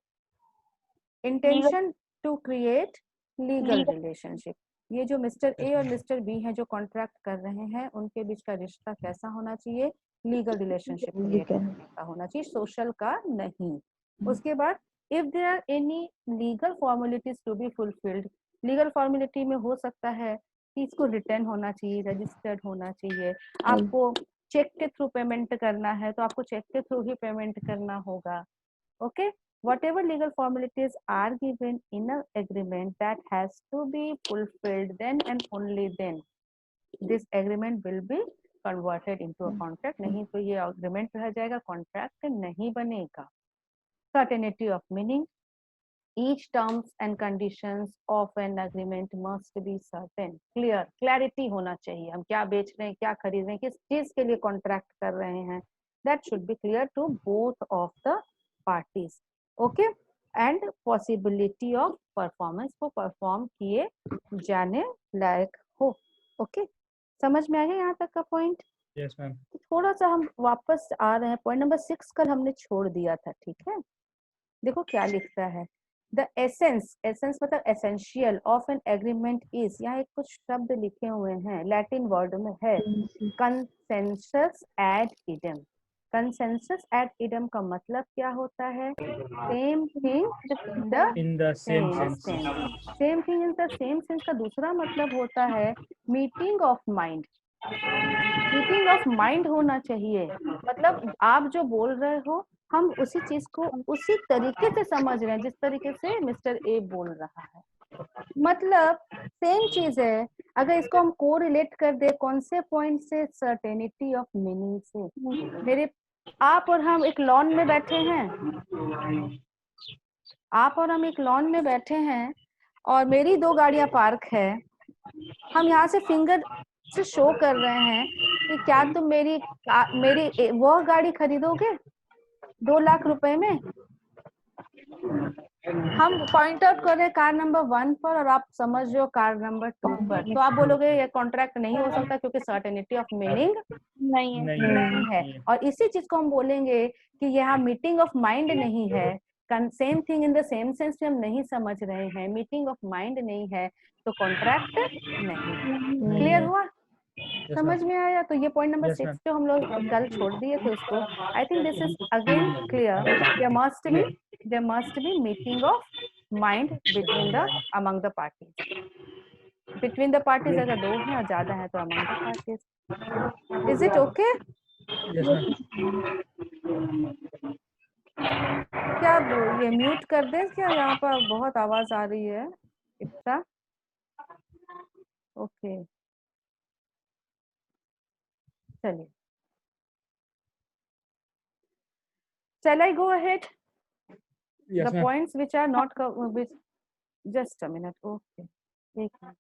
to create legal relationship। ये जो मिस्टर ए और मिस्टर बी हैं जो कॉन्ट्रैक्ट कर रहे हैं उनके बीच का रिश्ता कैसा होना चाहिए? लीगल रिलेशनशिप क्रिएट का होना चाहिए, सोशल का नहीं। उसके बाद if there are any legal formalities to be fulfilled, legal formality में हो सकता है कि इसको रिटर्न होना चाहिए, रजिस्टर्ड होना चाहिए, आपको चेक के थ्रू पेमेंट करना है तो आपको चेक के थ्रू ही पेमेंट करना होगा। Okay, whatever legal formalities are given in an agreement that has to be fulfilled, then and only then this agreement will be converted into a contract। नहीं तो ये agreement रह जाएगा, कॉन्ट्रैक्ट नहीं बनेगा। Certainty of meaning, each terms and conditions of an agreement must be certain, clear, clarity होना चाहिए। हम क्या बेच रहे हैं, क्या खरीद रहे हैं, किस चीज के लिए कॉन्ट्रैक्ट कर रहे हैं, that should be clear to both of the parties। okay, and possibility of performance, को परफॉर्म किए जाने लायक हो। okay, समझ में आ गया यहाँ तक का पॉइंट? Yes ma'am. थोड़ा सा हम वापस आ रहे हैं, पॉइंट नंबर 6 कल हमने छोड़ दिया था। ठीक है, देखो क्या लिखता है, द एसेंस मतलब essential of an agreement is, यहाँ एक कुछ शब्द लिखे हुए हैं, लैटिन वर्ड में है, consensus ad idem. Consensus ad idem का मतलब क्या होता है? Same thing in the In the same same sense. Sense. Same thing in the same sense का दूसरा मतलब होता है meeting of mind. Meeting of mind होना चाहिए, मतलब आप जो बोल रहे हो हम उसी चीज को उसी तरीके से समझ रहे हैं जिस तरीके से मिस्टर ए बोल रहा है, मतलब सेम चीज है। अगर इसको हम को रिलेट कर दे कौन से पॉइंट से? सर्टेनिटी ऑफ मीनिंग से। मेरे आप और हम एक लॉन में बैठे हैं, आप और हम एक लॉन में बैठे हैं और मेरी 2 गाड़ियां पार्क है। हम यहाँ से फिंगर से शो कर रहे हैं कि क्या तुम मेरी वो गाड़ी खरीदोगे 2 लाख रुपए में? हम पॉइंट आउट कर रहे हैं कार नंबर 1 पर और आप समझ रहे हो कार नंबर 2 पर, तो आप बोलोगे ये कॉन्ट्रैक्ट नहीं हो सकता क्योंकि सर्टेनिटी ऑफ मीनिंग नहीं है। नहीं है। और इसी चीज को हम बोलेंगे कि यहाँ मीटिंग ऑफ माइंड नहीं है, same thing in the same sense में हम नहीं समझ रहे हैं, मीटिंग ऑफ माइंड नहीं है, तो कॉन्ट्रैक्ट नहीं। क्लियर हुआ? Yes, समझ ma'am. में आया? तो ये पॉइंट नंबर Yes, 6 ma'am. जो हम लोग कल छोड़ दिए थे उसको, I think this is again clear. There must be meeting of mind between the among the parties. Between the parties अगर 2 हैं और ज्यादा है तो among the parties. Is it okay? Yes, ma'am. क्या ये म्यूट कर दें क्या? यहाँ पर बहुत आवाज आ रही है इतना। ओके चलिए, shall I go ahead? Yes, The ma'am. points which are not which just a minute. Okay, एक minute.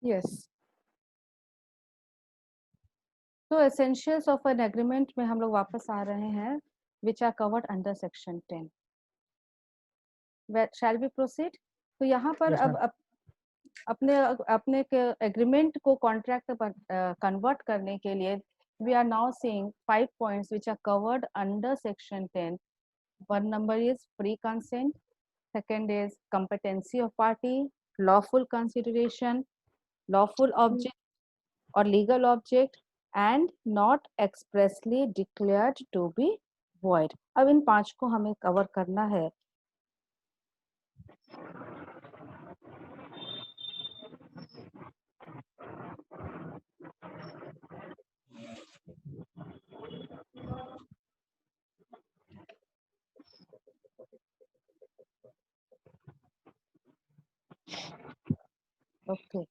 Yes. तो essentials of an agreement में हम लोग वापस आ रहे हैं, which are covered under section 10. Shall we proceed? तो यहाँ पर Yes, अब अपने अपने एग्रीमेंट को कॉन्ट्रैक्ट पर कन्वर्ट करने के लिए we are now seeing 5 points which are covered under section 10. One number is free consent, second is competency of party, lawful consideration, lawful object or legal object, and not expressly declared to be void. अब इन 5 को हमें cover करना है। Okay.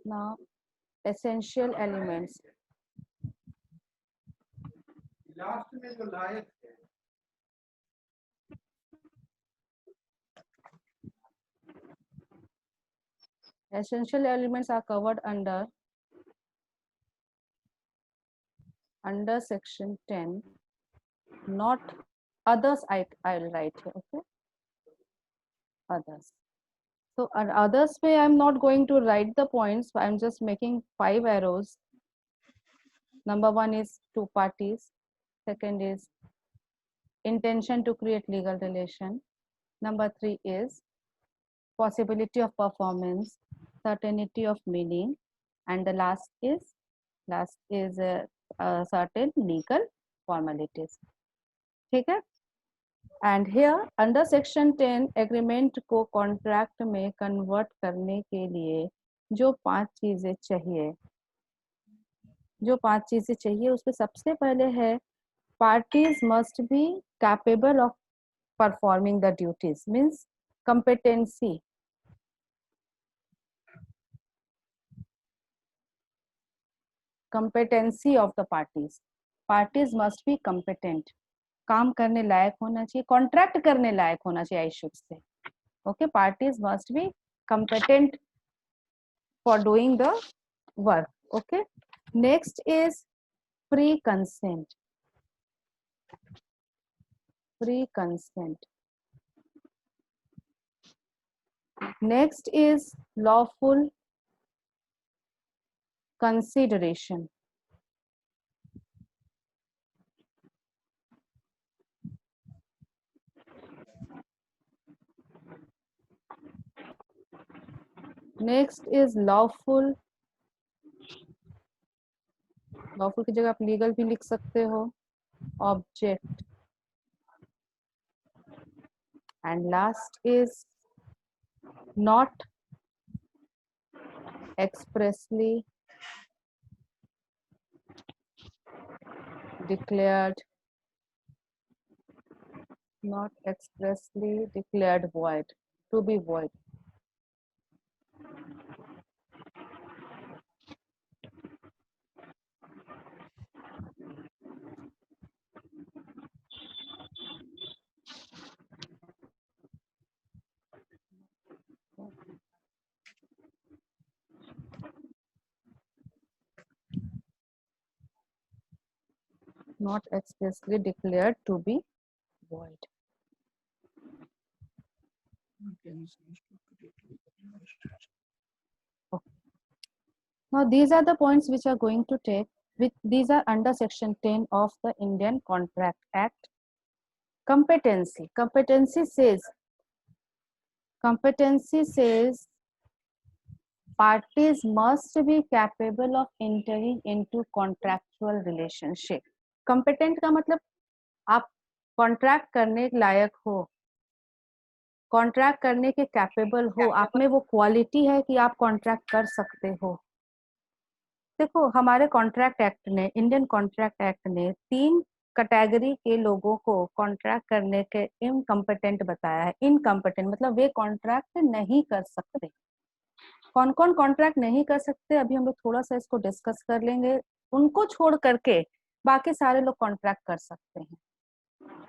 Now, essential elements. Essential elements are covered under section 10, not others. I'll write here. Okay, others. So others way I'm not going to write the points, I'm just making 5 arrows. Number 1 is 2 parties, second is intention to create legal relation. Number 3 is possibility of performance, certainty of meaning, and the last is certain legal formalities. ठीक है? And here under section 10 agreement को contract में convert करने के लिए जो 5 चीजें चाहिए उसमें सबसे पहले है parties must be capable of performing the duties, means competency. Competency of the parties. Parties must be competent. काम करने लायक होना चाहिए, कॉन्ट्रैक्ट करने लायक होना चाहिए, I should say. Okay, parties must B competent for doing the work. Okay, next is free consent. Free consent. Next is lawful consideration. Next is lawful. Lawful की जगह आप legal भी लिख सकते हो. Object. And last is not expressly declared. Not expressly declared void. To be void. Not expressly declared to be void. Okay. Now these are the points which are going to take. These are under section 10 of the Indian Contract Act. Competency. Competency says parties must be capable of entering into contractual relationship. Competent का मतलब आप contract करने लायक हो, contract करने के capable हो, आप में वो क्वालिटी है कि आप कॉन्ट्रैक्ट कर सकते हो. देखो हमारे कॉन्ट्रैक्ट एक्ट ने, इंडियन कॉन्ट्रैक्ट एक्ट ने 3 कैटेगरी के लोगों को कॉन्ट्रैक्ट करने के इनकम्पिटेंट बताया है. इनकम्पिटेंट मतलब वे कॉन्ट्रैक्ट नहीं कर सकते. कौन कौन कॉन्ट्रैक्ट नहीं कर सकते अभी हम लोग थोड़ा सा इसको डिस्कस कर लेंगे. उनको छोड़ करके बाकी सारे लोग कॉन्ट्रैक्ट कर सकते हैं.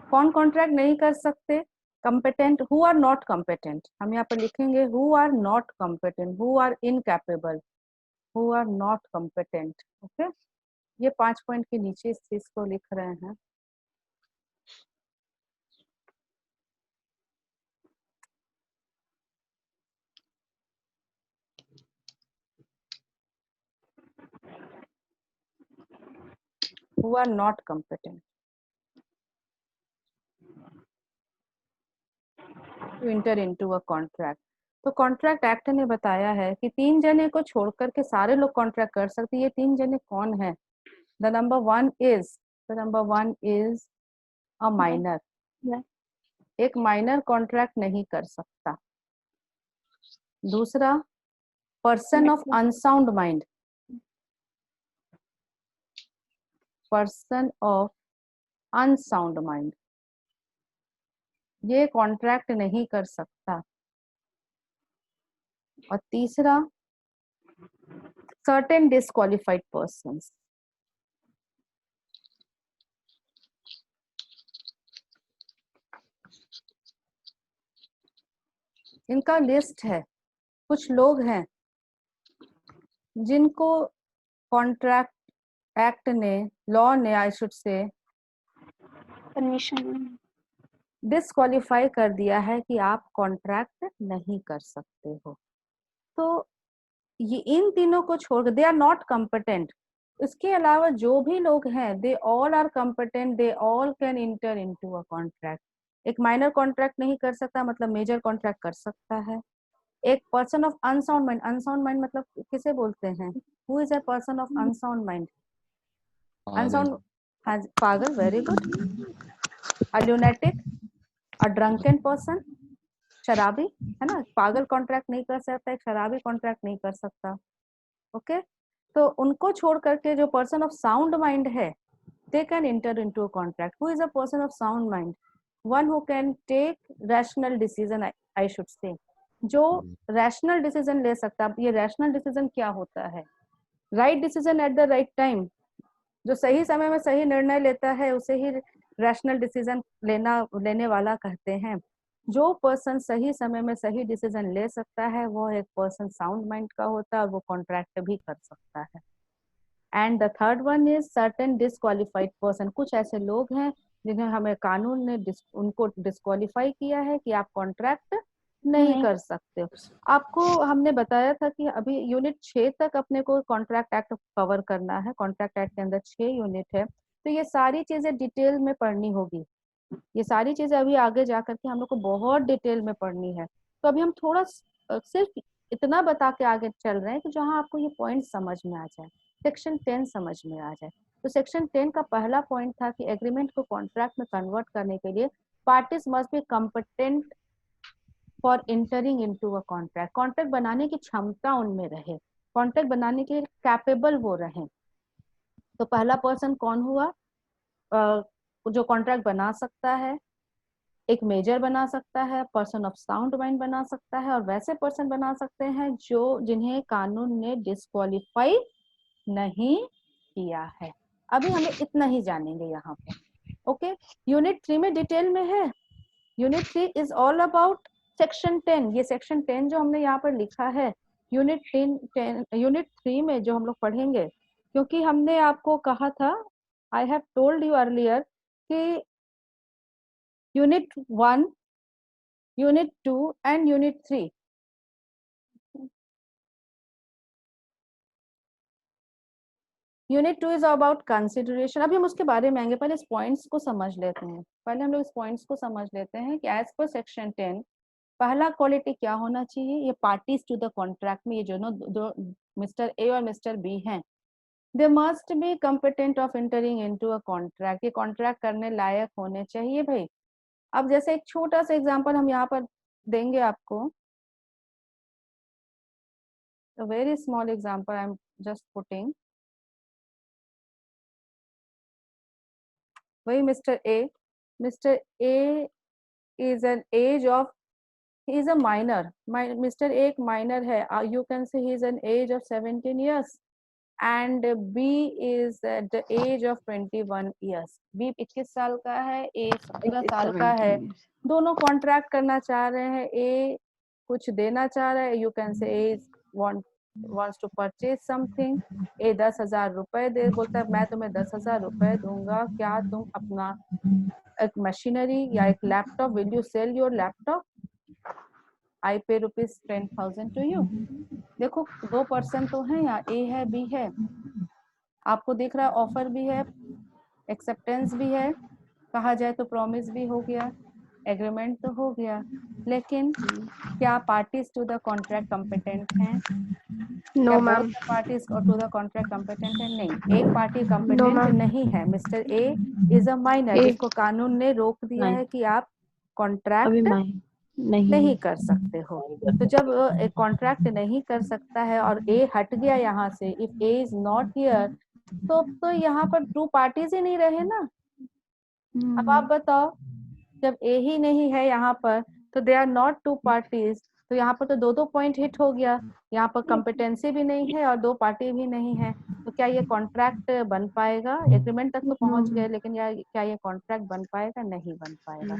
कौन कॉन्ट्रैक्ट नहीं कर सकते? competent, who are not competent. हम यहाँ पर लिखेंगे who are not competent, who are incapable, who are not competent. Okay, ये 5 पॉइंट के नीचे इस चीज को लिख रहे हैं. who are not competent to enter into a contract. तो कॉन्ट्रैक्ट एक्ट ने बताया है कि 3 जने को छोड़कर के सारे लोग कॉन्ट्रैक्ट कर सकते. ये 3 जने कौन है? The number one is a minor. एक माइनर कॉन्ट्रैक्ट नहीं कर सकता. दूसरा person of unsound mind. Person of unsound mind ये कॉन्ट्रैक्ट नहीं कर सकता. और तीसरा सर्टेन डिस्क्वालिफाइड पर्सन्स. इनका लिस्ट है. कुछ लोग हैं जिनको कॉन्ट्रैक्ट एक्ट ने, लॉ ने I should say permission disqualify कर दिया है कि आप कॉन्ट्रैक्ट नहीं कर सकते हो. तो ये इन तीनों को छोड़, दे आर नॉट कॉम्पिटेंट. इसके अलावा जो भी लोग हैं they all are competent, they all can enter into a contract. एक माइनर कॉन्ट्रैक्ट नहीं कर सकता मतलब मेजर कॉन्ट्रैक्ट कर सकता है। एक person of unsound mind, unsound mind मतलब किसे बोलते हैं? Who is a person of unsound mind? Unsound, हाँ पागल, वेरी गुड। अ ल्यूनेटिक, अ ड्रंकन पर्सन, शराबी, है ना। पागल कॉन्ट्रैक्ट नहीं कर सकता, एक शराबी कॉन्ट्रैक्ट नहीं कर सकता। ओके तो उनको छोड़ करके जो पर्सन ऑफ साउंड माइंड है they can enter into a contract. Who is a person of sound mind? One who can take rational decision, I should say. जो rational decision ले सकता है। अब ये rational decision क्या होता है? Right decision at the right time. जो सही समय में सही निर्णय लेता है उसे ही rational decision लेने वाला कहते हैं। जो पर्सन सही समय में सही डिसीजन ले सकता है वो एक पर्सन साउंड माइंड का होता है और वो कॉन्ट्रैक्ट भी कर सकता है। And the third one is certain disqualified person. कुछ ऐसे लोग हैं जिन्हें हमें कानून ने उनको डिस्क्वालीफाई किया है कि आप कॉन्ट्रैक्ट नहीं कर सकते हो। आपको हमने बताया था कि अभी यूनिट 6 तक अपने को कॉन्ट्रैक्ट एक्ट कवर करना है। कॉन्ट्रैक्ट एक्ट के अंदर 6 यूनिट है, तो ये सारी चीजें डिटेल में पढ़नी होगी। ये सारी चीजें अभी आगे जा करके हम लोग को बहुत डिटेल में पढ़नी है। तो अभी हम थोड़ा सिर्फ इतना बता के आगे चल रहे हैं कि जहां आपको ये पॉइंट समझ में आ जाए, सेक्शन 10 समझ में आ जाए। तो सेक्शन 10 का पहला पॉइंट था कि एग्रीमेंट को कॉन्ट्रैक्ट में कन्वर्ट करने के लिए parties must be competent for entering into a contract. Contract बनाने की क्षमता उनमें रहे, कॉन्ट्रैक्ट बनाने के कैपेबल वो रहे। तो पहला पर्सन कौन हुआ? जो कॉन्ट्रैक्ट बना सकता है, एक मेजर बना सकता है, पर्सन ऑफ साउंड माइंड बना सकता है, और वैसे पर्सन बना सकते हैं जो जिन्हें कानून ने डिस्क्वालीफाई नहीं किया है। अभी हमें इतना ही जानेंगे यहाँ पे। ओके यूनिट 3 में डिटेल में है। Unit 3 is all about section 10। ये सेक्शन 10 जो हमने यहाँ पर लिखा है यूनिट 3 में जो हम लोग पढ़ेंगे, क्योंकि हमने आपको कहा था, I have told you earlier कि unit 1, unit 2 and unit 3 unit 2 is about consideration. अभी हम उसके बारे में आएंगे, पहले इस पॉइंट्स को समझ लेते हैं। पहले हम लोग इस पॉइंट्स को समझ लेते हैं कि एज पर सेक्शन 10 पहला क्वालिटी क्या होना चाहिए। ये पार्टीज टू द कॉन्ट्रैक्ट में ये जो मिस्टर ए और मिस्टर बी हैं, they must be competent of entering into a contract. ये कॉन्ट्रैक्ट करने लायक होने चाहिए भाई। अब जैसे एक छोटा सा एग्जांपल हम यहाँ पर देंगे आपको, a very small example I'm just putting. वही mister A is an age of, he is a minor. Mr. A एक minor है, you can say he is an age of 17 years and B is at the age of 21 years. B 21 साल का है, A 17 साल का है। दोनों contract करना चाह रहे हैं। A कुछ देना चाह रहा है, you can say A wants to purchase something. A 10,000 रुपए दे, बोलता है मैं तुम्हें 10,000 रुपए दूंगा, क्या तुम अपना एक मशीनरी या एक laptop, will you sell your laptop? I pay ₹10,000 to you. देखो दो पर्सन तो हैं यहाँ, ए है बी है। आपको दिख रहा है ऑफर भी है, एक्सेप्टेंस भी है, कहा जाए तो प्रॉमिस भी हो गया, एग्रीमेंट तो हो गया, लेकिन क्या parties to the contract competent हैं? No, ma'am. Parties to the contract competent है? नहीं, एक पार्टी कॉम्पिटेंट नहीं है। Mister A is a minor, जिसको कानून ने रोक दिया है कि आप कॉन्ट्रैक्ट नहीं कर सकते हो। तो जब एक कॉन्ट्रैक्ट नहीं कर सकता है और ए हट गया यहाँ से, if A is not here, तो यहाँ पर टू पार्टीज ही नहीं रहे ना। अब आप बताओ, जब ए ही नहीं है यहाँ पर तो they are not two parties, तो यहाँ पर तो दो पॉइंट हिट हो गया। यहाँ पर कॉम्पिटेंसी भी नहीं है और दो पार्टी भी नहीं है, तो क्या ये कॉन्ट्रैक्ट बन पाएगा? एग्रीमेंट तक तो पहुंच गए, लेकिन क्या ये कॉन्ट्रैक्ट बन पाएगा? नहीं बन पाएगा।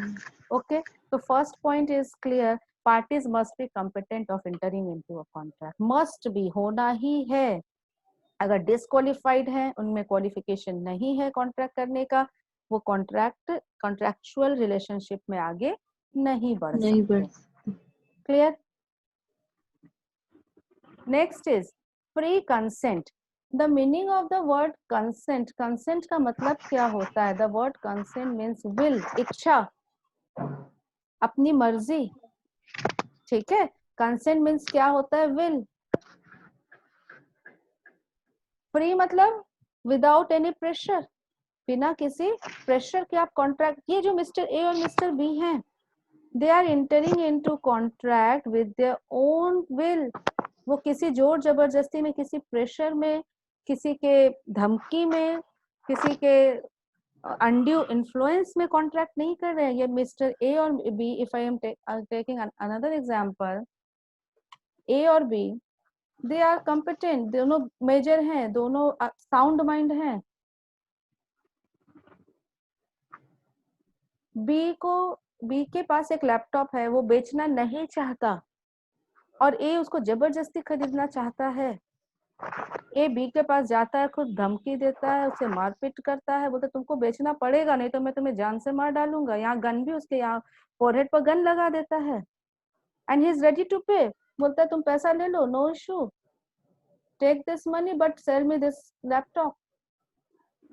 ओके तो first point is clear, parties must be competent of entering into a contract. Must be, होना ही है। अगर डिसक्वालिफाइड है, उनमें क्वालिफिकेशन नहीं है कॉन्ट्रैक्ट करने का, वो कॉन्ट्रैक्चुअल रिलेशनशिप में आगे नहीं बढ़ सकते। Clear? Next is free consent. The meaning of the word consent, consent का मतलब क्या होता है? The word consent means will, इच्छा, अपनी मर्जी, ठीक है। consent means क्या होता है? will। free मतलब without any pressure, बिना किसी प्रेशर के आप कॉन्ट्रैक्ट, ये जो मिस्टर ए और मिस्टर बी हैं, they are entering into contract with their own will. वो किसी जोर जबरदस्ती में, किसी प्रेशर में, किसी के धमकी में, किसी के अनड्यू इन्फ्लुएंस में कॉन्ट्रैक्ट नहीं कर रहे हैं। ये मिस्टर ए और B, if I am taking another example, A और बी, दे आर कॉम्पिटेंट, दोनों मेजर हैं, दोनों साउंड माइंड हैं। बी के पास एक लैपटॉप है, वो बेचना नहीं चाहता और ए उसको जबरदस्ती खरीदना चाहता है। ए बी के पास जाता है, खुद धमकी देता है, उसे मारपीट करता है, बोलता तुमको बेचना पड़ेगा, नहीं तो मैं तुम्हें जान से मार डालूंगा। यहाँ गन भी, उसके यहाँ फोरहेड पर गन लगा देता है। And he is ready to pay, बोलता है तुम पैसा ले लो, no issue, take this money but sell me this laptop.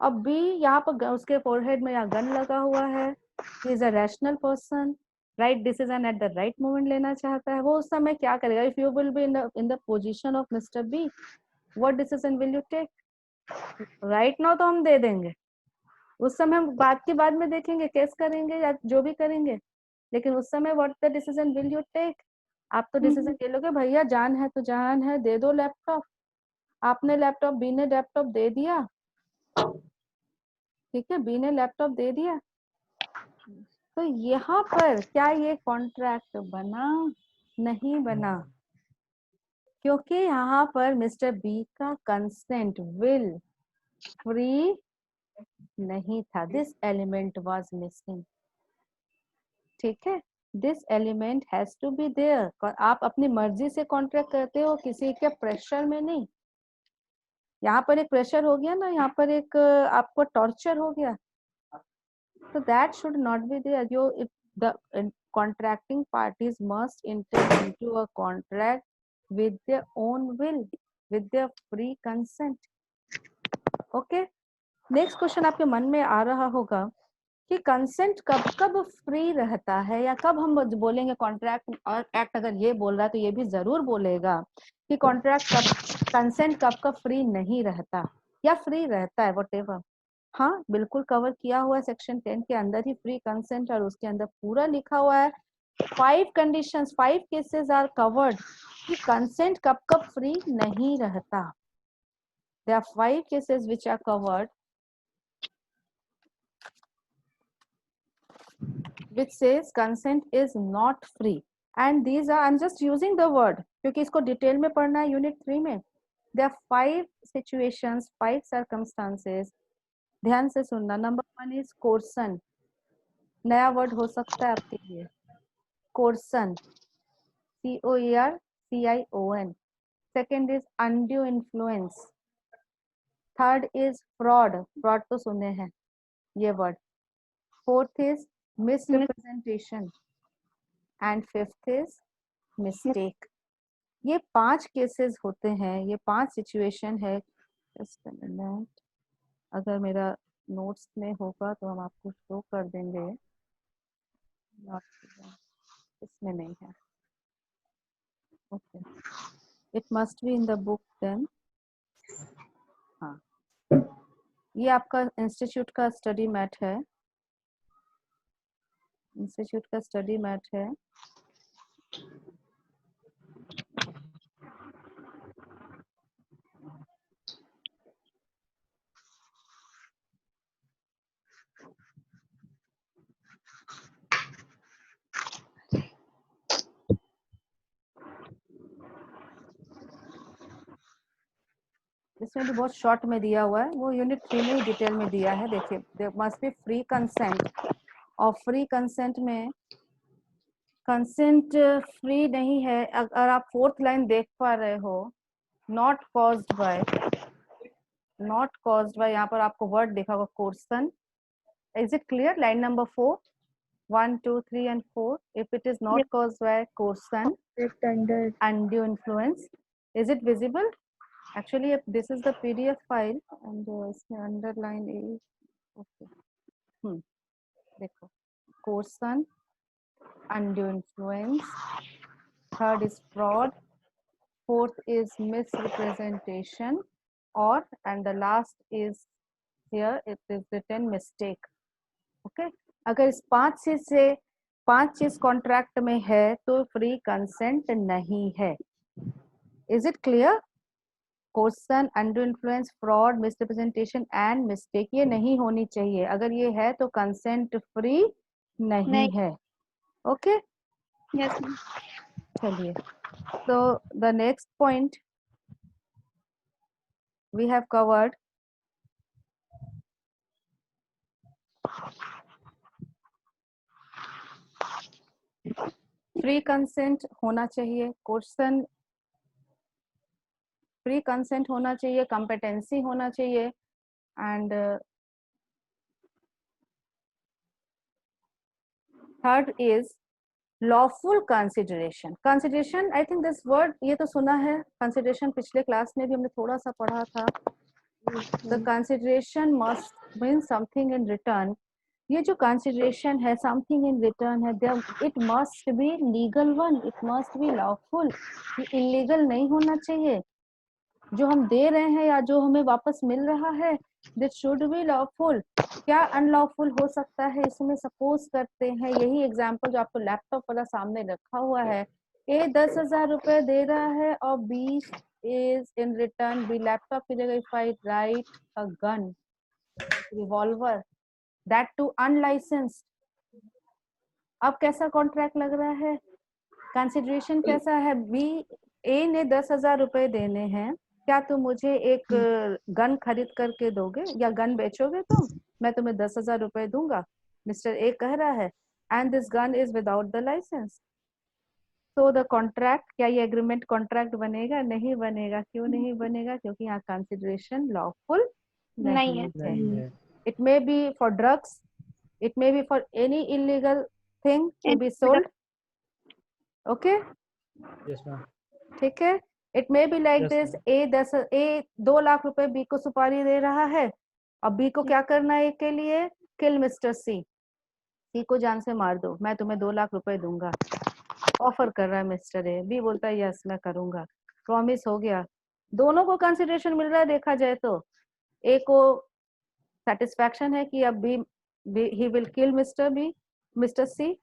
अब बी यहाँ पर उसके फोरहेड में यहाँ गन लगा हुआ है, he is a rational person, right decision at the right moment लेना चाहता है। वो उस समय क्या करेगा? If you will be in the position of mister B, what decision will you take? Right now तो हम दे देंगे, उस समय हम बात की बाद में देखेंगे, केस करेंगे या जो भी करेंगे, लेकिन उस समय what the decision will you take? आप तो डिसीजन ले लोगे, भैया जान है तो जान है, दे दो लैपटॉप। आपने लैपटॉप, बी ने लैपटॉप दे दिया, ठीक है, बी ने लैपटॉप दे दिया, तो यहाँ पर क्या ये कॉन्ट्रैक्ट बना? नहीं बना, क्योंकि यहाँ पर मिस्टर बी का कंसेंट, विल, फ्री नहीं था। दिस एलिमेंट वाज मिसिंग, ठीक है। This element has to be there. आप अपनी मर्जी से कॉन्ट्रैक्ट करते हो, किसी के प्रेशर में नहीं। यहाँ पर एक प्रेशर हो गया ना, यहाँ पर एक आपको टॉर्चर हो गया, so that should not be there. If the contracting parties must enter into a contract with their own will, with their free consent. Okay, next question आपके मन में आ रहा होगा कि कंसेंट कब कब फ्री रहता है, या कब हम बोलेंगे कॉन्ट्रैक्ट और एक्ट अगर ये बोल रहा है तो ये भी जरूर बोलेगा कि कॉन्ट्रैक्ट कब, कंसेंट कब कब फ्री नहीं रहता या फ्री रहता है, व्हाटएवर। हाँ, बिल्कुल कवर किया हुआ है सेक्शन 10 के अंदर ही फ्री कंसेंट, और उसके अंदर पूरा लिखा हुआ है 5 कंडीशंस, 5 केसेस आर कवर्ड कि कंसेंट कब कब फ्री नहीं रहता। There are 5 cases which are covered which says consent is not free, and these are, I'm just using the word क्योंकि इसको डिटेल में पढ़ना है यूनिट 3 में। there are 5 situations, 5 circumstances, ध्यान से सुनना। नंबर 1 इज कोर्सन, नया वर्ड हो सकता है आपके लिए, कोर्सन, COERCION। Second is undue influence. Third is fraud, fraud तो सुने हैं ये word. Fourth is misrepresentation and fifth is mistake. ये 5 केसेस होते हैं, ये 5 सिचुएशन है। जस्ट अ मिनट, अगर मेरा नोट्स में होगा तो हम आपको शो कर देंगे, इसमें नहीं है। Okay, it must be in the book then. हाँ, ये आपका इंस्टीट्यूट का स्टडी मैट है, इंस्टीट्यूट का स्टडी मैट है। इसमें भी बहुत शॉर्ट में दिया हुआ है, वो यूनिट 3 में ही डिटेल में दिया है। देखिए, there must be free consent, और फ्री कंसेंट में कंसेंट फ्री नहीं है। अगर आप 4th लाइन देख पा रहे हो, not caused by, not caused by, यहाँ पर आपको वर्ड देखा होगा कोर्सन। Is it clear? Line number 4, 1 2 3 and 4, if it is not caused by coercion, undue influence, is it visible? Actually, this is the PDF file and इसमें underline is okay. देखो, coercion, undue influence. Third is fraud. Fourth is misrepresentation, or and the last is here it is written mistake. Okay. अगर इस पांच चीज contract में है तो free consent नहीं है. Is it clear? कोर्सन, undue influence, fraud, misrepresentation and mistake ये नहीं होनी चाहिए. अगर ये है तो कंसेंट फ्री नहीं है. ओके. Yes, ma'am. चलिए, so the next point we have covered free consent होना चाहिए, कोर्सन फ्री कंसेंट होना चाहिए, कंपेटेंसी होना चाहिए and third is lawful consideration. Consideration, I think this word ये तो सुना है. कंसिडरेशन पिछले क्लास में भी हमने थोड़ा सा पढ़ा था. The consideration must mean something in return. ये जो कंसिडरेशन है, समथिंग इन रिटर्न है, it must be legal one, it must B lawful. ये इलीगल नहीं होना चाहिए. जो हम दे रहे हैं या जो हमें वापस मिल रहा है, दिस शुड बी लॉफुल. क्या अनलॉफुल हो सकता है इसमें? सपोज करते हैं, यही एग्जांपल जो आपको लैपटॉप वाला सामने रखा हुआ है, ए 10,000 रुपए दे रहा है और B is in return, B laptop की जगह if I write a gun, revolver, that too unlicensed. अब कैसा कॉन्ट्रैक्ट लग रहा है? कंसिडरेशन कैसा है? बी ए ने 10,000 रुपए देने हैं, क्या तुम मुझे एक गन खरीद करके दोगे या गन बेचोगे तुम? मैं तुम्हें 10,000 रुपए दूंगा. मिस्टर ए कह रहा है and this gun is without the licence. So the contract, क्या ये एग्रीमेंट कॉन्ट्रैक्ट बनेगा? नहीं बनेगा. क्यों नहीं बनेगा? क्योंकि यहाँ कंसिडरेशन लॉफुल नहीं है. It may be for drugs, it may be for any illegal thing to be sold. Okay, Yes, ma'am. ठीक है. It may be like this, A 2 lakh रुपए बी को सुपारी दे रहा है और बी को क्या करना है? ए के लिए किल मिस्टर सी, सी को जान से मार दो, मैं तुम्हें 2 लाख रुपए दूंगा. ऑफर कर रहा है मिस्टर ए. बी बोलता है यस मैं करूंगा. प्रॉमिस हो गया. दोनों को कंसिडरेशन मिल रहा है. देखा जाए तो ए को सेटिस्फैक्शन है कि अब B he will kill mister C,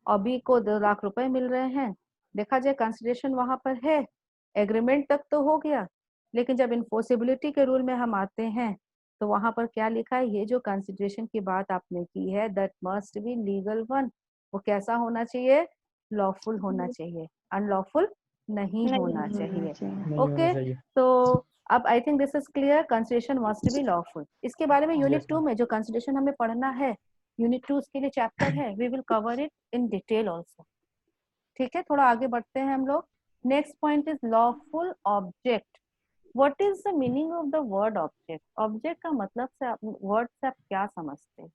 और बी को 2 लाख रुपए मिल रहे हैं. देखा जाए कंसिडरेशन वहां पर है, एग्रीमेंट तक तो हो गया. लेकिन जब इन्फोर्सिबिलिटी के रूल में हम आते हैं तो वहां पर क्या लिखा है? ये जो कंसिडरेशन की बात आपने की है, that must be legal one. वो कैसा होना चाहिए? लॉफुल होना चाहिए, अनलॉफुल नहीं होना चाहिए. नहीं ओके, होना चाहिए. तो अब आई think this is clear. Consideration must be lawful. इसके बारे में यूनिट Yes, 2 में जो कंसिडरेशन हमें पढ़ना है, यूनिट 2 उसके लिए चैप्टर है, we will cover it in detail also. ठीक है, थोड़ा आगे बढ़ते हैं हम लोग. Next point is lawful object. What is the meaning of the word object? Object का मतलब से वर्ड से आप क्या समझते हो?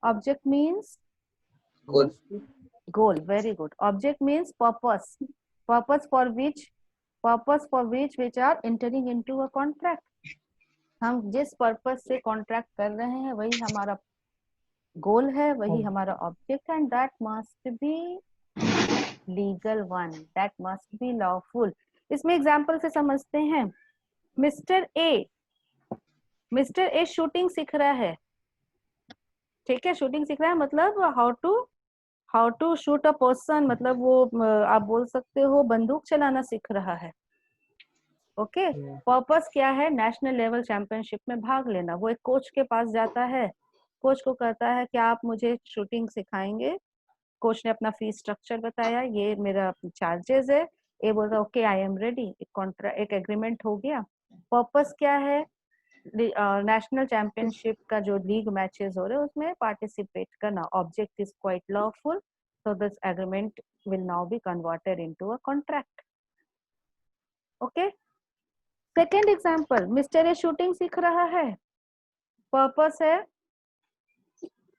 Object means goal. Very good. Object means purpose. Purpose for which which are entering into a contract. हम जिस पर्पस से कॉन्ट्रैक्ट कर रहे हैं वही हमारा गोल है, वही हमारा ऑब्जेक्ट है. And that must be legal one, that must be lawful. इसमें एग्जांपल से समझते हैं. मिस्टर ए शूटिंग सीख रहा है. ठीक है, शूटिंग सीख रहा है मतलब how to shoot a person, मतलब वो आप बोल सकते हो बंदूक चलाना सीख रहा है. ओके, पर्पस क्या है? नेशनल लेवल चैंपियनशिप में भाग लेना. वो एक कोच के पास जाता है, कोच को कहता है कि आप मुझे शूटिंग सिखाएंगे. कोच ने अपना फीस स्ट्रक्चर बताया, ये मेरा चार्जेस है. ए बोलता है ओके आई एम रेडी. एक एग्रीमेंट हो गया. पर्पस क्या है? नेशनल चैंपियनशिप का जो लीग मैचेस हो रहे हैं उसमें पार्टिसिपेट करना. Object is quite lawful, so this agreement will now be converted into a contract. Okay, second example, mister A shooting सीख रहा है. पर्पस है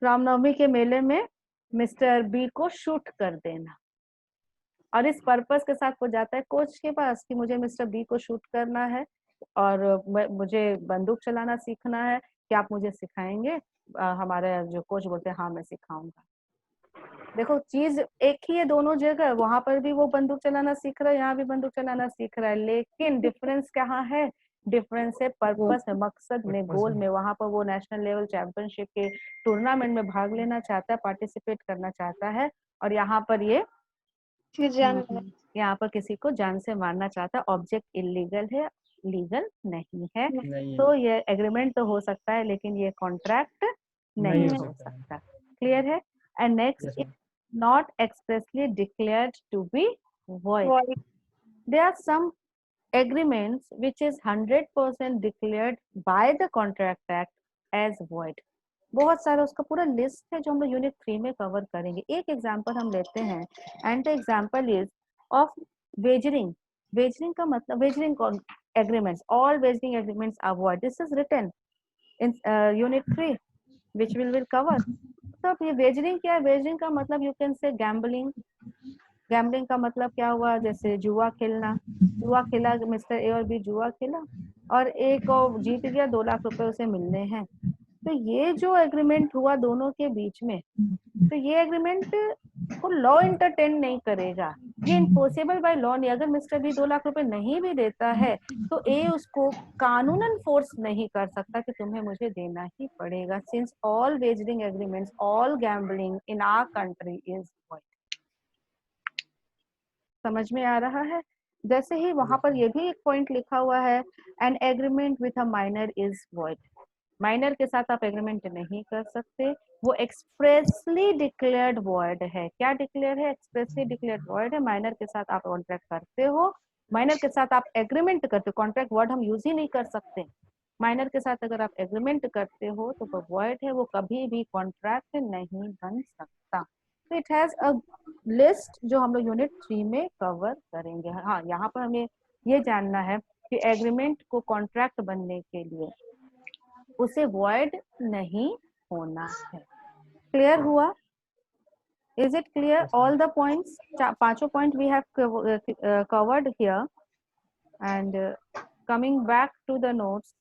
रामनवमी के मेले में मिस्टर बी को शूट कर देना. और इस पर्पस के साथ वो जाता है कोच के पास कि मुझे मिस्टर बी को शूट करना है और मुझे बंदूक चलाना सीखना है, क्या आप मुझे सिखाएंगे? हमारे जो कोच बोलते हैं हाँ मैं सिखाऊंगा। देखो चीज एक ही है दोनों जगह, वहां पर भी वो बंदूक चलाना सीख रहा है, यहाँ भी बंदूक चलाना सीख रहा है, लेकिन डिफरेंस कहाँ है? डिफरेंस है पर्पस में, मकसद में, गोल में। वहां पर वो नेशनल लेवल चैंपियनशिप के टूर्नामेंट में भाग लेना चाहता है, पार्टिसिपेट करना चाहता है, और यहाँ पर ये यहाँ पर किसी को जान से मारना चाहता है। ऑब्जेक्ट इलीगल है, लीगल नहीं है। नहीं तो ये एग्रीमेंट तो हो सकता है लेकिन ये कॉन्ट्रैक्ट नहीं हो सकता। क्लियर है? And next Yes, ma'am. not expressly declared to be void. There are some agreements which is 100% declared by the Contract Act as void. बहुत सारा उसका पूरा लिस्ट है जो हम लोग यूनिट 3 में कवर करेंगे। एक एग्जांपल हम लेते हैं, and the example is of wagering. Wagering का मतलब, wagering agreements, all wagering agreements are void. This is written in unit 3 which we will cover. तो अब ये वेजरिंग क्या है? वेजरिंग का मतलब you can say gambling. Gambling का मतलब क्या हुआ? जैसे जुआ खेलना, जुआ खेला, मिस्टर ए और बी जुआ खेला और एक और जीत गया, 2 लाख रुपए उसे मिलने हैं। तो ये जो एग्रीमेंट हुआ दोनों के बीच में, तो ये एग्रीमेंट को लॉ इंटरटेन नहीं करेगा, ये इम्पॉसिबल बाय लॉ नहीं। अगर मिस्टर बी 2 लाख रुपए नहीं भी देता है तो ए उसको कानूनन फोर्स नहीं कर सकता कि तुम्हें मुझे देना ही पड़ेगा, since all wagering agreements, all gambling in our country is void। समझ में आ रहा है? जैसे ही वहां पर ये भी एक पॉइंट लिखा हुआ है, an agreement with a minor is void। Minor के साथ आप एग्रीमेंट नहीं कर सकते, वो एक्सप्रेसली डिक्लेयर्ड void है। क्या डिक्लेयर है? एक्सप्रेसली डिक्लेयर्ड void है। माइनर के साथ आप कॉन्ट्रैक्ट करते हो, माइनर के साथ आप एग्रीमेंट करते हो, कॉन्ट्रैक्ट वर्ड हम यूज ही नहीं कर सकते। माइनर के साथ अगर आप एग्रीमेंट करते हो तो वो void है, वो कभी भी कॉन्ट्रैक्ट नहीं बन सकता। तो इट हैज अ लिस्ट जो हम लोग यूनिट 3 में कवर करेंगे। हाँ, यहाँ पर हमें ये जानना है कि एग्रीमेंट को कॉन्ट्रैक्ट बनने के लिए उसे void नहीं होना है। क्लियर हुआ? Is it clear? All the points, पांचों point we have covered here. And coming back to the notes,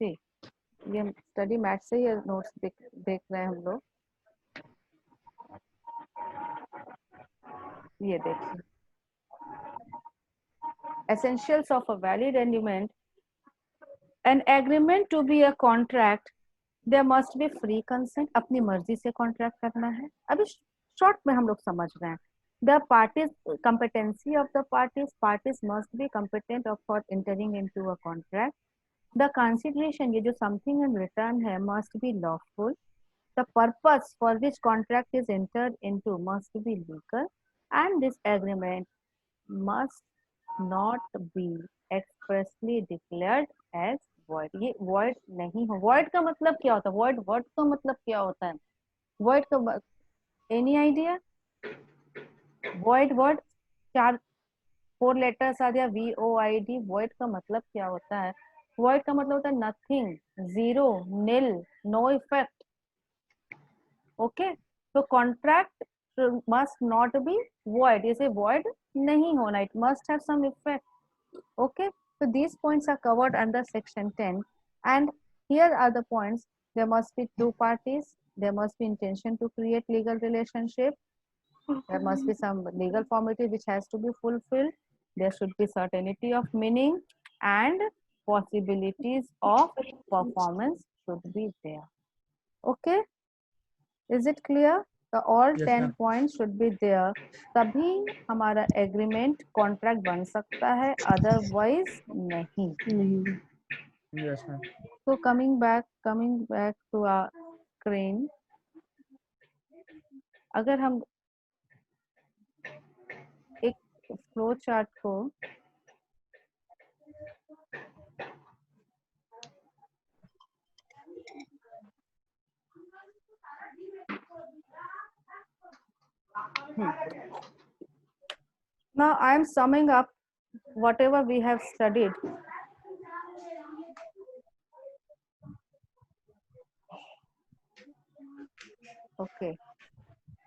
see, ये स्टडी मैथ से ही नोट्स देख रहे हैं हम लोग। ये देखिए, essentials of a valid agreement. An agreement to be a contract, there must be free consent। अपनी मर्जी से कॉन्ट्रैक्ट करना है। अभी शॉर्ट में हम लोग समझ रहे हैं। The parties, competency of the parties must be competent of for entering into a contract. The consideration, ये जो something in return है, must be lawful. The purpose for which contract is entered into must be legal, and this agreement must not be expressly declared as void। ये void नहीं हो। void का मतलब क्या होता है? void word का मतलब क्या होता है? void का any idea? void word 4 letters आ गया, VOID। void का मतलब क्या होता है? void का मतलब होता है nothing, zero, nil, no effect. Okay, तो contract must not be void। इसे void नहीं होना, it must have some effect. Okay, so these points are covered under section 10, and here are the points. There must be 2 parties, there must be intention to create legal relationship, there must be some legal formality which has to be fulfilled, there should be certainty of meaning, and possibilities of performance should be there। Okay, is it clear? The all Yes, 10 ma'am. points should be there, तभी हमारा agreement contract बन सकता है, otherwise नहीं। Yes, ma'am. So coming back to our screen, अगर हम एक flow chart को now I am summing up whatever we have studied.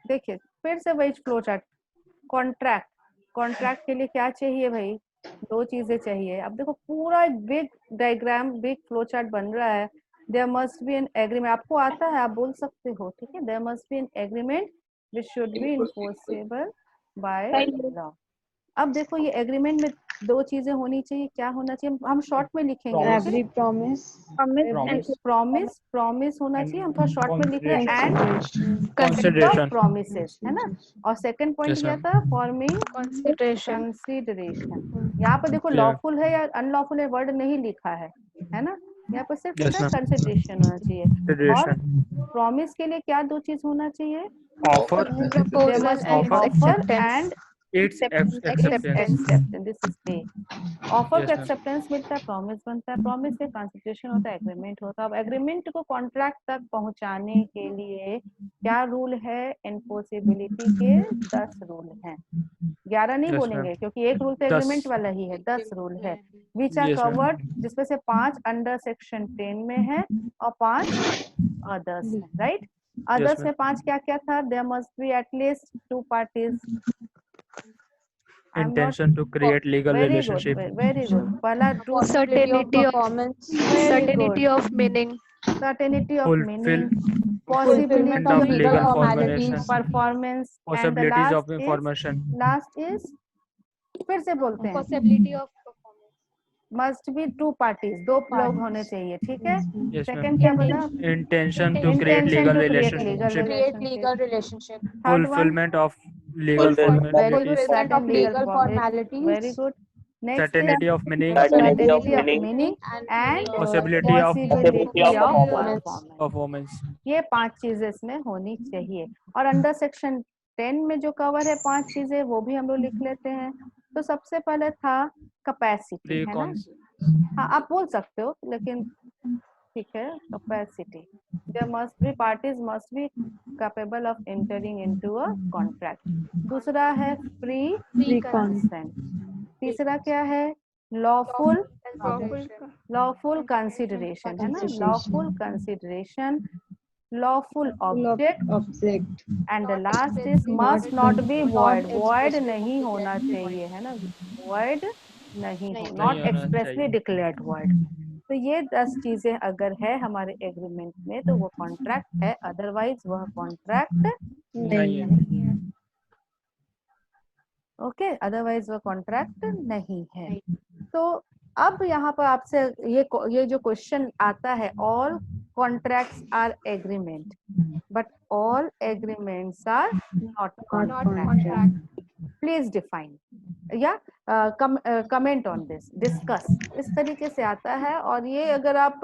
देखिए फिर से वही फ्लो चार्ट। कॉन्ट्रैक्ट, कॉन्ट्रैक्ट के लिए क्या चाहिए भाई? दो चीजें चाहिए। अब देखो पूरा big diagram, big flow chart बन रहा है। There must be an agreement, आपको आता है आप बोल सकते हो, ठीक है। There must be an agreement which should be enforceable by law. अब देखो ये एग्रीमेंट में दो चीजें होनी चाहिए। क्या होना चाहिए? हम शॉर्ट में लिखेंगे। Promise. Promise and promise, promise होना चाहिए। हम थोड़ा शॉर्ट में लिख रहे हैं एंड Consideration. प्रोमिसेस, है ना। और सेकंड पॉइंट Yes, क्या ma'am. था? Forming Consideration. कंसीडरेशन। यहाँ पर देखो Yeah. लॉफुल है या अनलॉफुल है वर्ड नहीं लिखा है ना। यहाँ पर सिर्फ Yes, ma'am. कंसिडरेशन होना चाहिए। और Consideration. प्रॉमिस के लिए क्या दो चीज होना चाहिए? Offer. Proposal must be and Offer. offer acceptance. and Its Acceptance. Acceptance. This is a. Offer Yes, को ma'am. एक्सेप्टेंस मिलता है, प्रॉमिस बनता है, प्रॉमिस से कंसिडरेशन होता है, एग्रीमेंट होता है। अब एग्रीमेंट को कॉन्ट्रैक्ट तक पहुंचाने के लिए क्या रूल है? एनफोर्सेबिलिटी के 10 रूल हैं। 11 नहीं Yes, बोलेंगे ma'am. क्योंकि एक रूल तो 10. एग्रीमेंट वाला ही है। 10 रूल है which are Yes, ma'am. Covered, जिसमें से 5 अंडर सेक्शन 10 में है और 5 अदर्स है, राइट। Others ma'am. में 5 क्या क्या था? There must be at least 2 parties. Intention to create legal very good, relationship. Very good. पहला true, Certainty of very certainty good, of meaning. Certainty of Fulfill meaning, possibility of of legal legal formalities. Performance and the Possibilities of information. Last is फिर से बोलते हैं, Possibility of performance. Must be 2 parties, 2 लोग होने चाहिए, ठीक है। Yes, second ma'am. क्या बोला? Intention to create Intention legal to create relationship. legal relationship. Third one, Fulfillment of legal very good, formalities. certain legal formalities. Very good. Next is Certainty of meaning. certainty of meaning and Possibility of possibility of performance. performance. ये 5 चीजें इसमें होनी चाहिए। और under section 10 में जो cover है 5 चीजें, वो भी हम लोग लिख लेते हैं। तो सबसे पहले था कैपेसिटी, है ना। Precons. हाँ आप बोल सकते हो, लेकिन ठीक है। Capacity, there must be parties must be capable of entering into a contract. दूसरा है फ्री कंसेंट। तीसरा क्या है? लॉफुल, लॉफुल कंसिडरेशन, है ना। Lawful consideration, lawful object and the last is must not be void. void नहीं होना चाहिए, है ना। void नहीं हो, not होना expressly चाहिए। declared void। तो ये 10 चीजें अगर है हमारे एग्रीमेंट में तो वो कॉन्ट्रैक्ट है, अदरवाइज वह कॉन्ट्रैक्ट नहीं है। ओके, अदरवाइज वह कॉन्ट्रैक्ट नहीं है। तो अब यहाँ पर आपसे ये जो क्वेश्चन आता है, all contracts are agreement but all agreements are not contract. Please define या कमेंट ऑन दिस, डिस्कस। इस तरीके से आता है। और ये अगर आप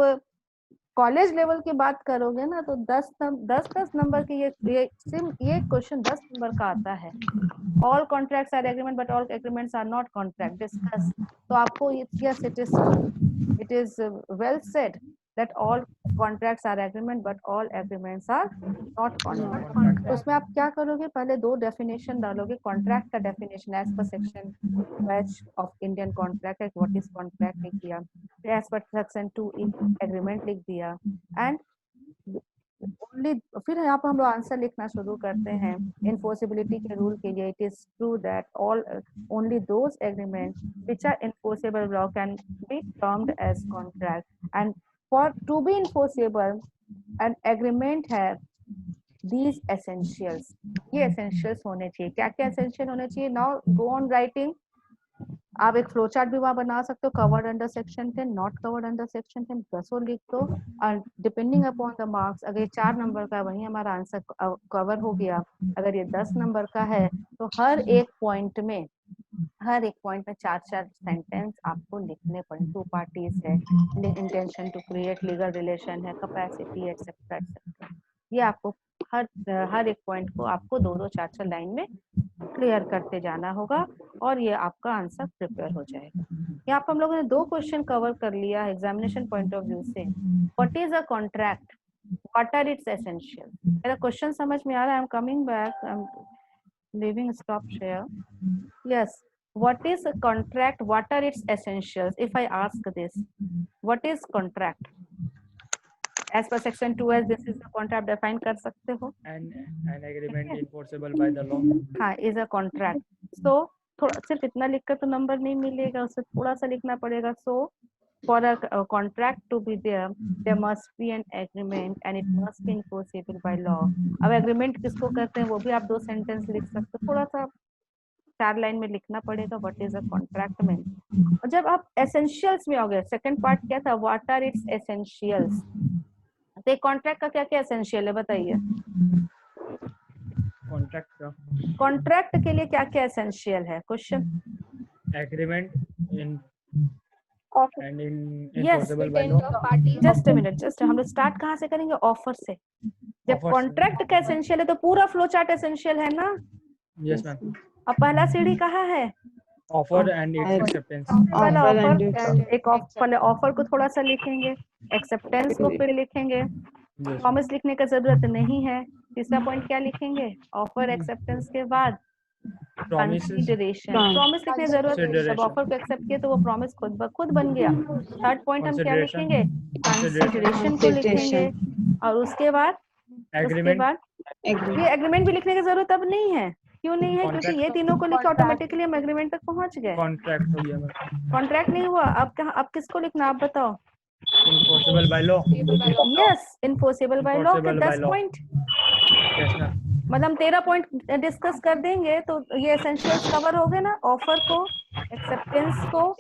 कॉलेज लेवल की बात करोगे ना तो 10 नंबर की ये क्वेश्चन 10 नंबर का आता है। All contracts are agreement but all agreements are not contract, discuss. तो आपको yes it is well said that all contracts are agreement but all agreements are not contract। तो उसमें आप क्या करोगे? पहले 2 डेफिनेशन डालोगे। कॉन्ट्रैक्ट का definition as per section 12 of Indian contract act, what is contract लिख दिया। एज पर सेक्शन 2 एग्रीमेंट लिख दिया। एंड ओनली फिर यहाँ पर हम लोग आंसर लिखना शुरू करते हैं इनफोर्सिबिलिटी के रूल के लिए। It is true that all only those agreement which are enforceable law can be termed as contract and for to be enforceable an agreement have these essentials। ये essentials होने चाहिए। क्या क्या essential होने चाहिए? now go on writing। आप एक flow chart भी वहां बना सकते हो। Covered under section 10, not covered under section 10, 10 लिख दो। और डिपेंडिंग अपॉन द मार्क्स, अगर ये 4 नंबर का वही हमारा आंसर कवर हो गया। अगर ये 10 नंबर का है तो हर एक पॉइंट में 4-4 सेंटेंस आपको लिखने पड़े। 2 पार्टीज है, intention to create legal relation है, कैपेसिटी एक्सेट्रा एक्सेट्रा। ये आपको हर एक पॉइंट को आपको 2-2, 4-4 लाइन में क्लियर करते जाना होगा और ये आपका आंसर प्रिपेयर हो जाएगा। यहाँ पर हम लोगों ने 2 क्वेश्चन कवर कर लिया एग्जामिनेशन पॉइंट ऑफ व्यू से। What is a contract, what are its essential. मेरा क्वेश्चन समझ में आ रहा है? I am coming back, I am leaving stop share। yes, what is a contract, what are its essentials? If I ask this, what is contract? As per section 2S this is the contract define कर सकते हो। an agreement enforceable by the law. हाँ, is a contract. सो थोड़ा सिर्फ इतना लिखकर तो number नहीं मिलेगा, उसे थोड़ा सा लिखना पड़ेगा। So for a contract to be there must be an agreement and it must be enforceable by law. अब एग्रीमेंट किसको कहते हैं वो भी आप 2 सेंटेंस लिख सकते हो, थोड़ा सा 4 लाइन में लिखना पड़ेगा what is a contract mean. और जब आप एसेंशियल्स में हो गए, सेकंड पार्ट क्या था, व्हाट आर इट्स एसेंशियल्स। तो एक कॉन्ट्रैक्ट का क्या क्या एसेंशियल है बताइए। Contract का कॉन्ट्रैक्ट के लिए क्या क्या एसेंशियल है, question. agreement in Offer. and in Yes. enforceable by law. Just a minute, just हम लोग स्टार्ट कहाँ से करेंगे, ऑफर से। जब Offers. कॉन्ट्रैक्ट का एसेंशियल है तो पूरा फ्लो चार्ट एसेंशियल है ना। Yes, ma'am. अब पहला सीढ़ी कहाँ है, Offer and its acceptance. पहला Offer and ऑफर। एक पहले ऑफर को थोड़ा सा लिखेंगे, एक्सेप्टेंस को फिर लिखेंगे, Yes. प्रॉमिस लिखने का जरूरत नहीं है। तीसरा पॉइंट क्या लिखेंगे, ऑफर एक्सेप्टेंस के बाद Promises. कंसीडरेशन। प्रॉमिस लिखने की जरूरत नहीं, जब Consideration. ऑफर को एक्सेप्ट किया तो वो प्रॉमिस खुद ब खुद बन गया। थर्ड पॉइंट हम क्या Consideration. लिखेंगे, कंसीडरेशन को लिखेंगे। और उसके बाद Agreement. ये एग्रीमेंट भी लिखने की जरूरत अब नहीं है। क्यों नहीं है, क्योंकि ये तीनों को लिखे ऑटोमेटिकली हम एग्रीमेंट तक पहुंच गए। Contract हो गया मैम. कॉन्ट्रैक्ट नहीं हुआ, अब कहाँ, अब किसको लिखना आप बताओ। Enforceable by law. Yes, enforceable by law के Enforceable by 10 law. Point, Yes, ma'am. मतलब 13 पॉइंट डिस्कस कर देंगे तो ये एसेंशियल्स कवर हो गए ना। ऑफर को, एक्सेप्टेंस को,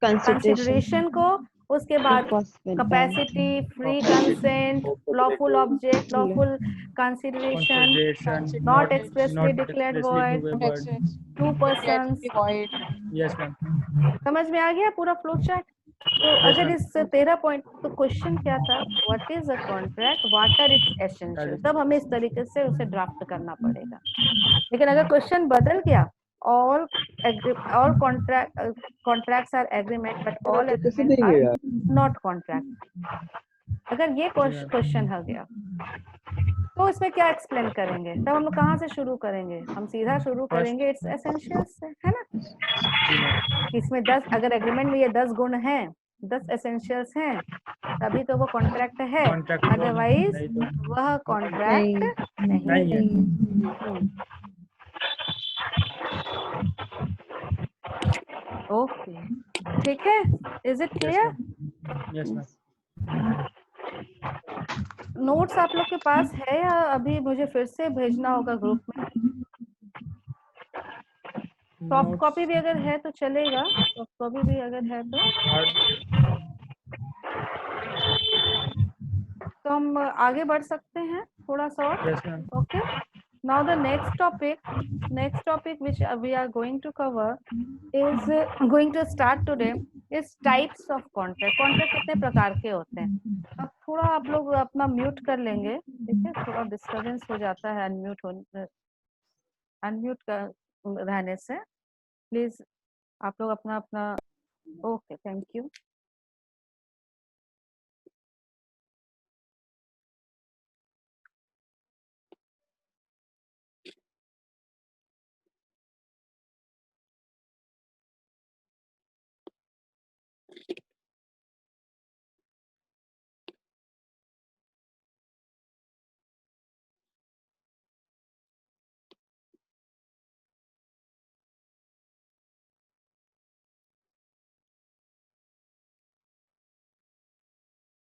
कंसीडरेशन को, उसके बाद capacity, free consent, lawful object, lawful consideration, Consideration. Not expressly declared expressly word, void. 2 persons. Yes, ma'am. समझ में आ गया पूरा फ्लो चार्ट। तो अगर ma'am. इस 13 पॉइंट, तो क्वेश्चन क्या था, what is a contract, what are its essential, तब हमें इस तरीके से उसे ड्राफ्ट करना पड़ेगा। लेकिन अगर क्वेश्चन बदल गया, all contracts are agreement but all agreement are not contract, अगर ये क्वेश्चन हो गया तो इसमें क्या एक्सप्लेन करेंगे, तब हम लोग कहाँ से शुरू करेंगे, हम सीधा शुरू करेंगे इट्स एसेंशियल्स से, है ना। इसमें 10, अगर एग्रीमेंट में ये 10 गुण हैं, 10 एसेंशियल्स हैं, तभी तो वो कॉन्ट्रैक्ट है, Contract हो, अदरवाइज नहीं तो वह कॉन्ट्रैक्ट नहीं नहीं है। है. ओके, ठीक है, is it clear. Yes, ma'am. Notes आप लोग के पास है या अभी मुझे फिर से भेजना होगा ग्रुप में। Soft Notes. कॉपी भी अगर है तो चलेगा, सॉफ्ट कॉपी भी अगर है तो हम आगे बढ़ सकते हैं थोड़ा सा और। Yes, ma'am. Okay, now the next topic which we are going to cover is going to start today is types of contract। Contract कितने प्रकार के होते हैं। अब थोड़ा आप लोग अपना म्यूट कर लेंगे, ठीक है, थोड़ा डिस्टरबेंस हो जाता है अनम्यूट कर रहने से। प्लीज आप लोग अपना अपना, okay, thank you.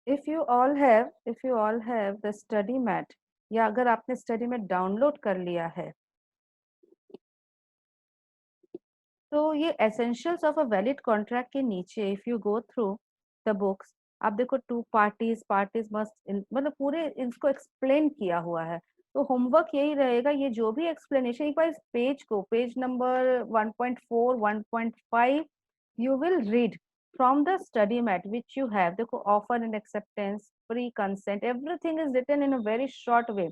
If you all have the study mat, या अगर आपने स्टडी मैट डाउनलोड कर लिया है, तो ये essentials of a valid contract के नीचे if you go through the books, आप देखो 2 पार्टीज मस्ट, मतलब पूरे इसको एक्सप्लेन किया हुआ है। तो होमवर्क यही रहेगा, ये जो भी एक्सप्लेनेशन, एक बार इस पेज को, page number 1.4 1.5 you will read from the study mat which you have। देखो offer and acceptance, pre consent, everything is written in a very short way।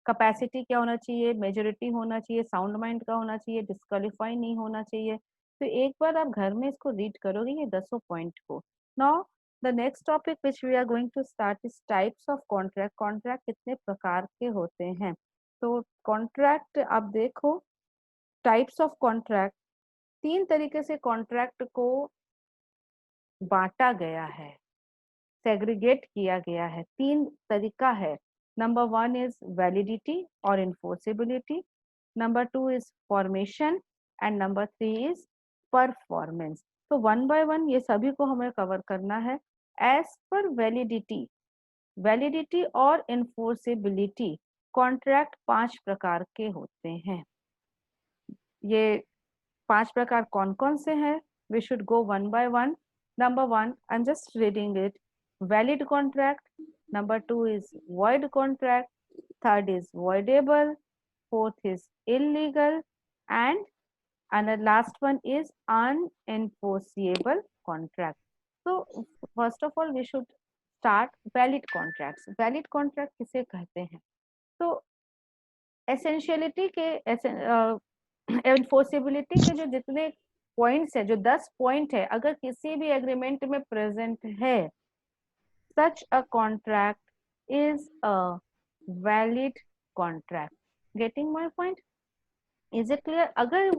Capacity क्या होना चाहिए, मेजोरिटी होना चाहिए, साउंड माइंड का होना चाहिए, डिस्क्वालीफाई नहीं होना चाहिए। तो एक बार आप घर में इसको रीड करोगे ये 10 पॉइंट को। Now the next topic which we are going to start is types of contract. Contract कितने प्रकार के होते हैं। तो कॉन्ट्रैक्ट आप देखो, टाइप्स ऑफ कॉन्ट्रैक्ट, 3 तरीके से कॉन्ट्रैक्ट को बांटा गया है। सेग्रीगेट किया गया है। 3 तरीका है। नंबर 1 इज वैलिडिटी और enforceability, number 2 is formation and number 3 is performance. तो 1 बाय 1 ये सभी को हमें कवर करना है। एज पर वैलिडिटी, वैलिडिटी और इन्फोर्सेबिलिटी कॉन्ट्रैक्ट 5 प्रकार के होते हैं। ये 5 प्रकार कौन कौन से हैं? We should go 1 by 1। Number 1, I am just reading it, valid contract, number 2 is void contract, third is voidable, fourth is illegal, and the last one is unenforceable contract. So first of all we should start valid contracts. valid contract किसे कहते हैं? तो essentiality के enforceability के जो जितने points है, जो 10 पॉइंट है, अगर किसी भी एग्रीमेंट में प्रेजेंट है, such a contract is a valid contract. Getting my point? Is it clear? अगर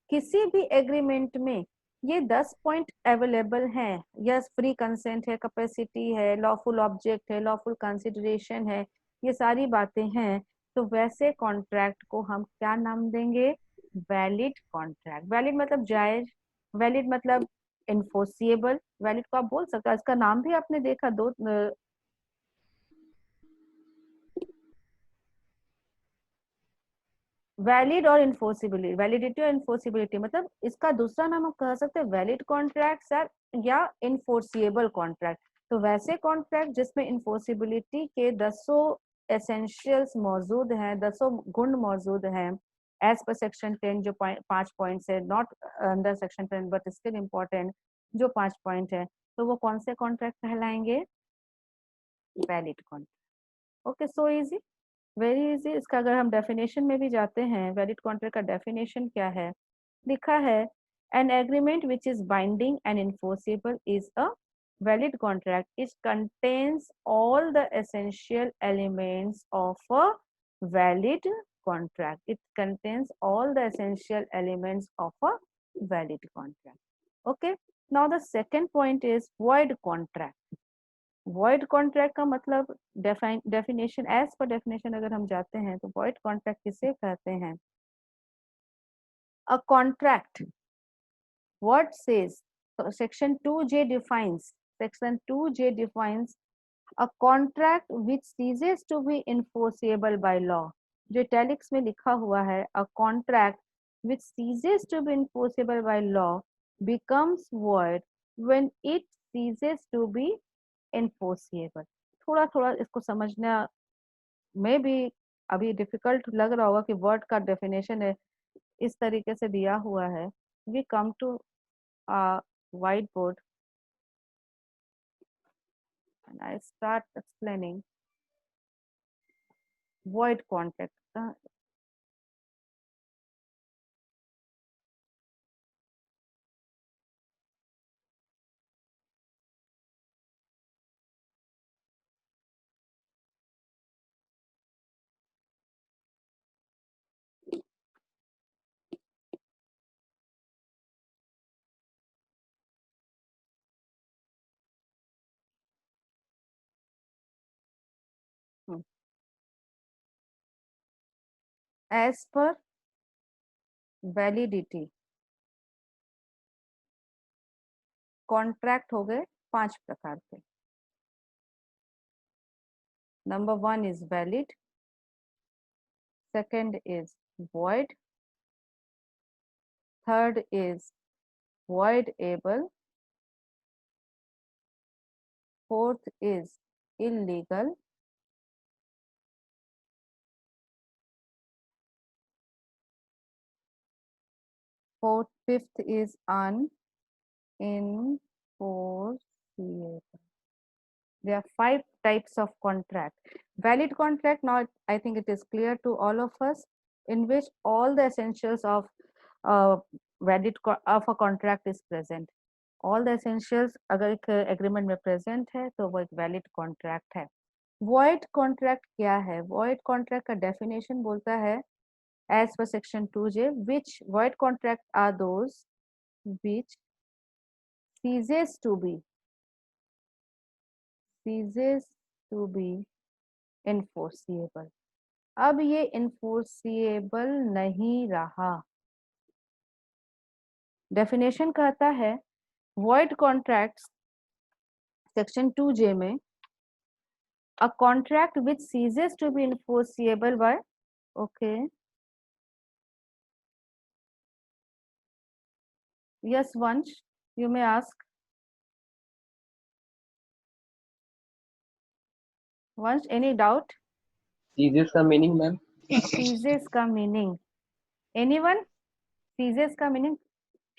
किसी भी एग्रीमेंट में ये 10 पॉइंट अवेलेबल हैं, यस फ्री कंसेंट है, कैपेसिटी है, लॉफुल ऑब्जेक्ट है, लॉफुल कंसिडरेशन है, ये सारी बातें हैं, तो वैसे कॉन्ट्रैक्ट को हम क्या नाम देंगे? Valid contract. वैलिड मतलब जायज, वैलिड मतलब इन्फोर्सिएबल। वैलिड को आप बोल सकते हो, इसका नाम भी आपने देखा, दो वैलिड और इन्फोर्सिबिलिटी, वैलिडिटी और इन्फोर्सिबिलिटी, मतलब इसका दूसरा नाम आप कह सकते हैं वैलिड कॉन्ट्रैक्ट सर, या इन्फोर्सिएबल कॉन्ट्रैक्ट। तो वैसे कॉन्ट्रैक्ट जिसमें इन्फोर्सिबिलिटी के 10 एसेंशियल्स मौजूद हैं, 10 गुण मौजूद हैं, एज पर सेक्शन 10 जो 5 पॉइंट्स है, not under section 10 but still important, जो 5 पॉइंट है, तो वो कौन से कॉन्ट्रैक्ट कहलाएंगे? Valid contract. Okay, so easy, very easy. इसका अगर हम डेफिनेशन में भी जाते हैं, वैलिड कॉन्ट्रैक्ट का डेफिनेशन क्या है? लिखा है, N agreement which is binding and enforceable is a valid contract. It contains all the essential elements of a valid contract. It contains all the essential elements of a valid contract. Okay, now the second point is void contract. void contract का मतलब definition, as पर definition अगर हम जाते हैं तो void contract किसे कहते हैं? a contract, what says, so section 2J defines, section 2J defines a contract which ceases to be enforceable by law. जो italics में लिखा हुआ है, a contract which ceases to be enforceable by law becomes void when it ceases to be enforceable. थोड़ा थोड़ा इसको समझना में भी अभी डिफिकल्ट लग रहा होगा कि वर्ड का डेफिनेशन है इस तरीके से दिया हुआ है। We come to whiteboard and I start explaining void contract. As per validity, contract हो गए 5 प्रकार के। Number 1 is valid, second is void, third is voidable, fourth is illegal, fifth is unenforceable. There are 5 types of contract. Valid contract, now I think it is clear to all of us, in which all the essentials of of a contract is present. All the essentials अगर एक agreement में present है तो वो एक valid contract है। void contract क्या है? void contract का definition बोलता है, as per section 2J, which void contract are those which ceases to be ceases to be enforceable. अब ये enforceable नहीं रहा. Definition कहता है void contracts section 2J में a contract which ceases to be enforceable by okay yes Vansh you may ask Vansh any doubt Ceases का meaning ma'am? ceases का meaning anyone ceases का meaning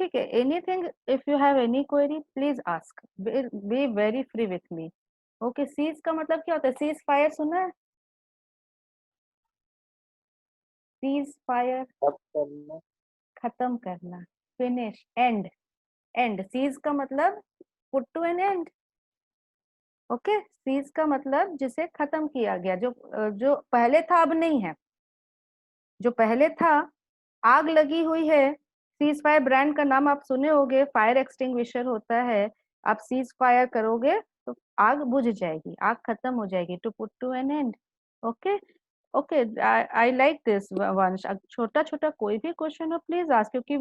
ठीक है anything if you have any query please ask be very free with me okay cease का मतलब क्या होता है cease fire सुना है cease fire तब करना. खत्म करना finish end cease का मतलब put to an end okay cease का मतलब जिसे खत्म किया गया जो पहले था अब नहीं है जो पहले था आग लगी हुई है सीज फायर ब्रांड का नाम आप सुने होंगे फायर एक्सटिंग्विशर होता है आप सीज फायर करोगे तो आग बुझ जाएगी आग खत्म हो जाएगी to put to an end okay okay I like this वंश छोटा छोटा कोई भी क्वेश्चन हो प्लीज आस्क क्योंकि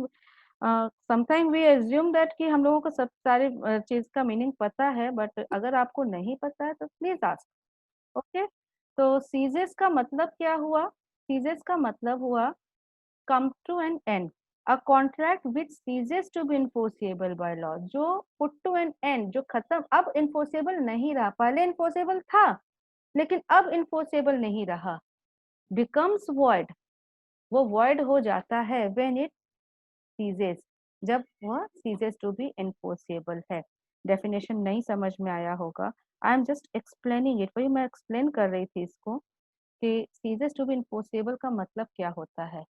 समटाइम वी एज्यूम दैट कि हम लोगों को सब सारी चीज का मीनिंग पता है बट अगर आपको नहीं पता है तो प्लीज आस्क ओके तो सीजेस का मतलब क्या हुआ सीजेस का मतलब हुआ come to an end a contract which ceases to be enforceable by law जो put to an end जो खत्म अब enforceable नहीं रहा पहले enforceable था लेकिन अब enforceable नहीं रहा becomes void वो void हो जाता है when it ceases जब वह ceases to be enforceable है definition नहीं समझ में आया होगा I am just explaining it वही मैं explain कर रही थी इसको कि ceases to be enforceable का मतलब क्या होता है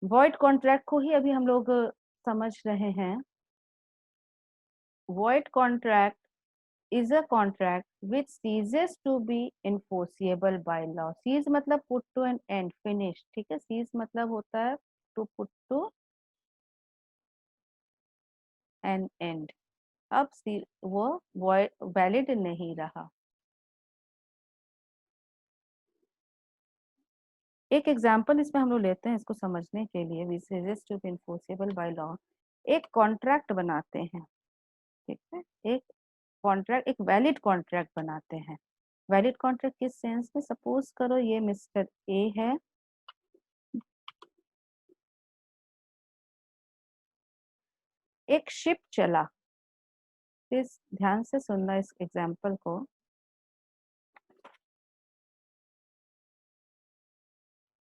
void contract को ही अभी हम लोग समझ रहे हैं void contract is a contract which ceases to be enforceable by law cease मतलब put to an end finish ठीक है cease मतलब होता है to put to an end अब वो valid नहीं रहा एक एग्जाम्पल इसमें हम लोग लेते हैं इसको समझने के लिए which ceases to be enforceable by law एक कॉन्ट्रैक्ट बनाते हैं ठीक है एक कॉन्ट्रैक्ट एक वैलिड कॉन्ट्रैक्ट बनाते हैं वैलिड कॉन्ट्रैक्ट किस सेंस में सपोज करो ये मिस्टर ए है एक शिप चला इस ध्यान से सुनना इस एग्जाम्पल को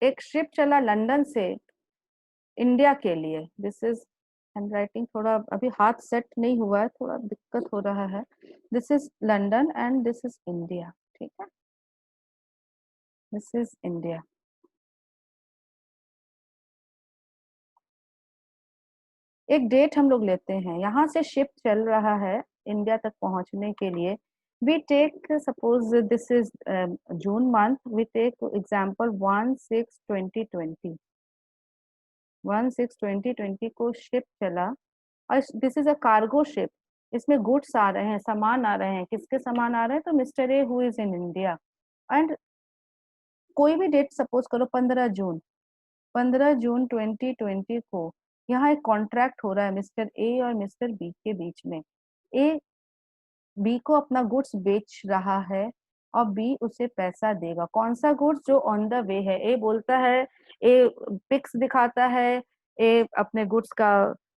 एक शिप चला लंदन से इंडिया के लिए दिस इज हैंडराइटिंग थोड़ा अभी हाथ सेट नहीं हुआ है थोड़ा दिक्कत हो रहा है this is London and this is India ठीक है दिस इज इंडिया एक डेट हम लोग लेते हैं यहाँ से शिप चल रहा है इंडिया तक पहुंचने के लिए we take suppose this is June month we take example 1/6/2020 1/6/2020 को शिप चला और this is a cargo ship इसमें गुड्स आ रहे हैं सामान आ रहे हैं किसके सामान आ रहे हैं तो mister A who is in India and कोई भी डेट सपोज करो 15 जून 2020 को यहाँ एक कॉन्ट्रैक्ट हो रहा है मिस्टर ए और मिस्टर बी के बीच में ए बी को अपना गुड्स बेच रहा है और बी उसे पैसा देगा कौन सा गुड्स जो ऑन द वे है ए बोलता है ए पिक्स दिखाता है ए अपने गुड्स का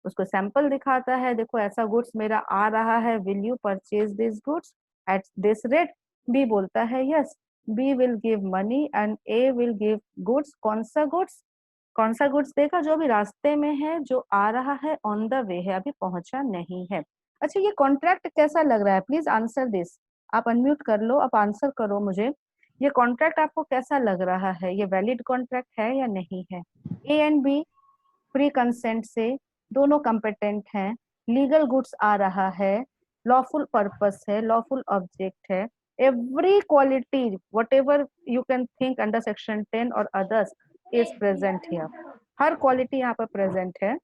उसको सैंपल दिखाता है देखो ऐसा गुड्स मेरा आ रहा है will you purchase this goods at this rate B बोलता है yes B will give money and A will give goods कौन सा गुड्स देगा जो भी रास्ते में है जो आ रहा है ऑन द वे है अभी पहुंचा नहीं है अच्छा ये कॉन्ट्रैक्ट कैसा लग रहा है प्लीज आंसर दिस आप अनम्यूट कर लो आप आंसर करो मुझे ये कॉन्ट्रैक्ट आपको कैसा लग रहा है ये वैलिड कॉन्ट्रैक्ट है या नहीं है A and B free consent से दोनों कॉम्पिटेंट हैं लीगल गुड्स आ रहा है लॉफुल पर्पस है लॉफुल ऑब्जेक्ट है every quality whatever you can think under section 10 और others is present here her quality यहाँ पर प्रेजेंट है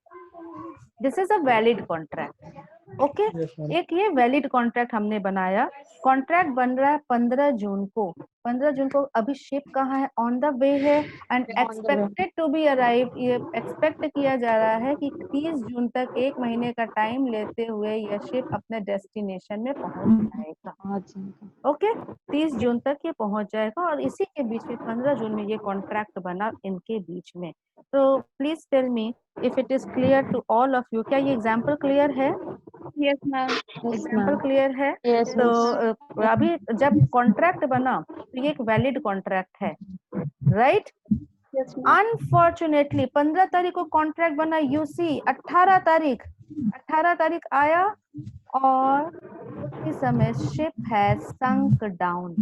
this is a valid contract okay Yes, ma'am. एक ये वैलिड कॉन्ट्रैक्ट हमने बनाया। कॉन्ट्रैक्ट बन रहा है 15 जून को। 15 जून को अभी शिप कहाँ है? ऑन द वे है and expected to be arrive. ये एक्सपेक्ट किया जा रहा है कि 30 जून तक, 1 महीने का टाइम लेते हुए यह शिप अपने डेस्टिनेशन में पहुंच जाएगा। ओके 30 जून तक ये पहुंच जाएगा और इसी के बीच में 15 जून में ये कॉन्ट्रैक्ट बना इनके बीच में। तो please tell me if it is clear to all of you. क्या ये एग्जाम्पल क्लियर है? Yes, ma'am. एग्जाम्पल क्लियर है? Yes, तो अभी जब कॉन्ट्रैक्ट बना तो ये एक वैलिड कॉन्ट्रैक्ट है, राइट? Yes, ma'am. अनफॉर्चुनेटली 15 तारीख को कॉन्ट्रैक्ट बना, यूसी 18 तारीख आया और उसी समय शिप हैज संक डाउन।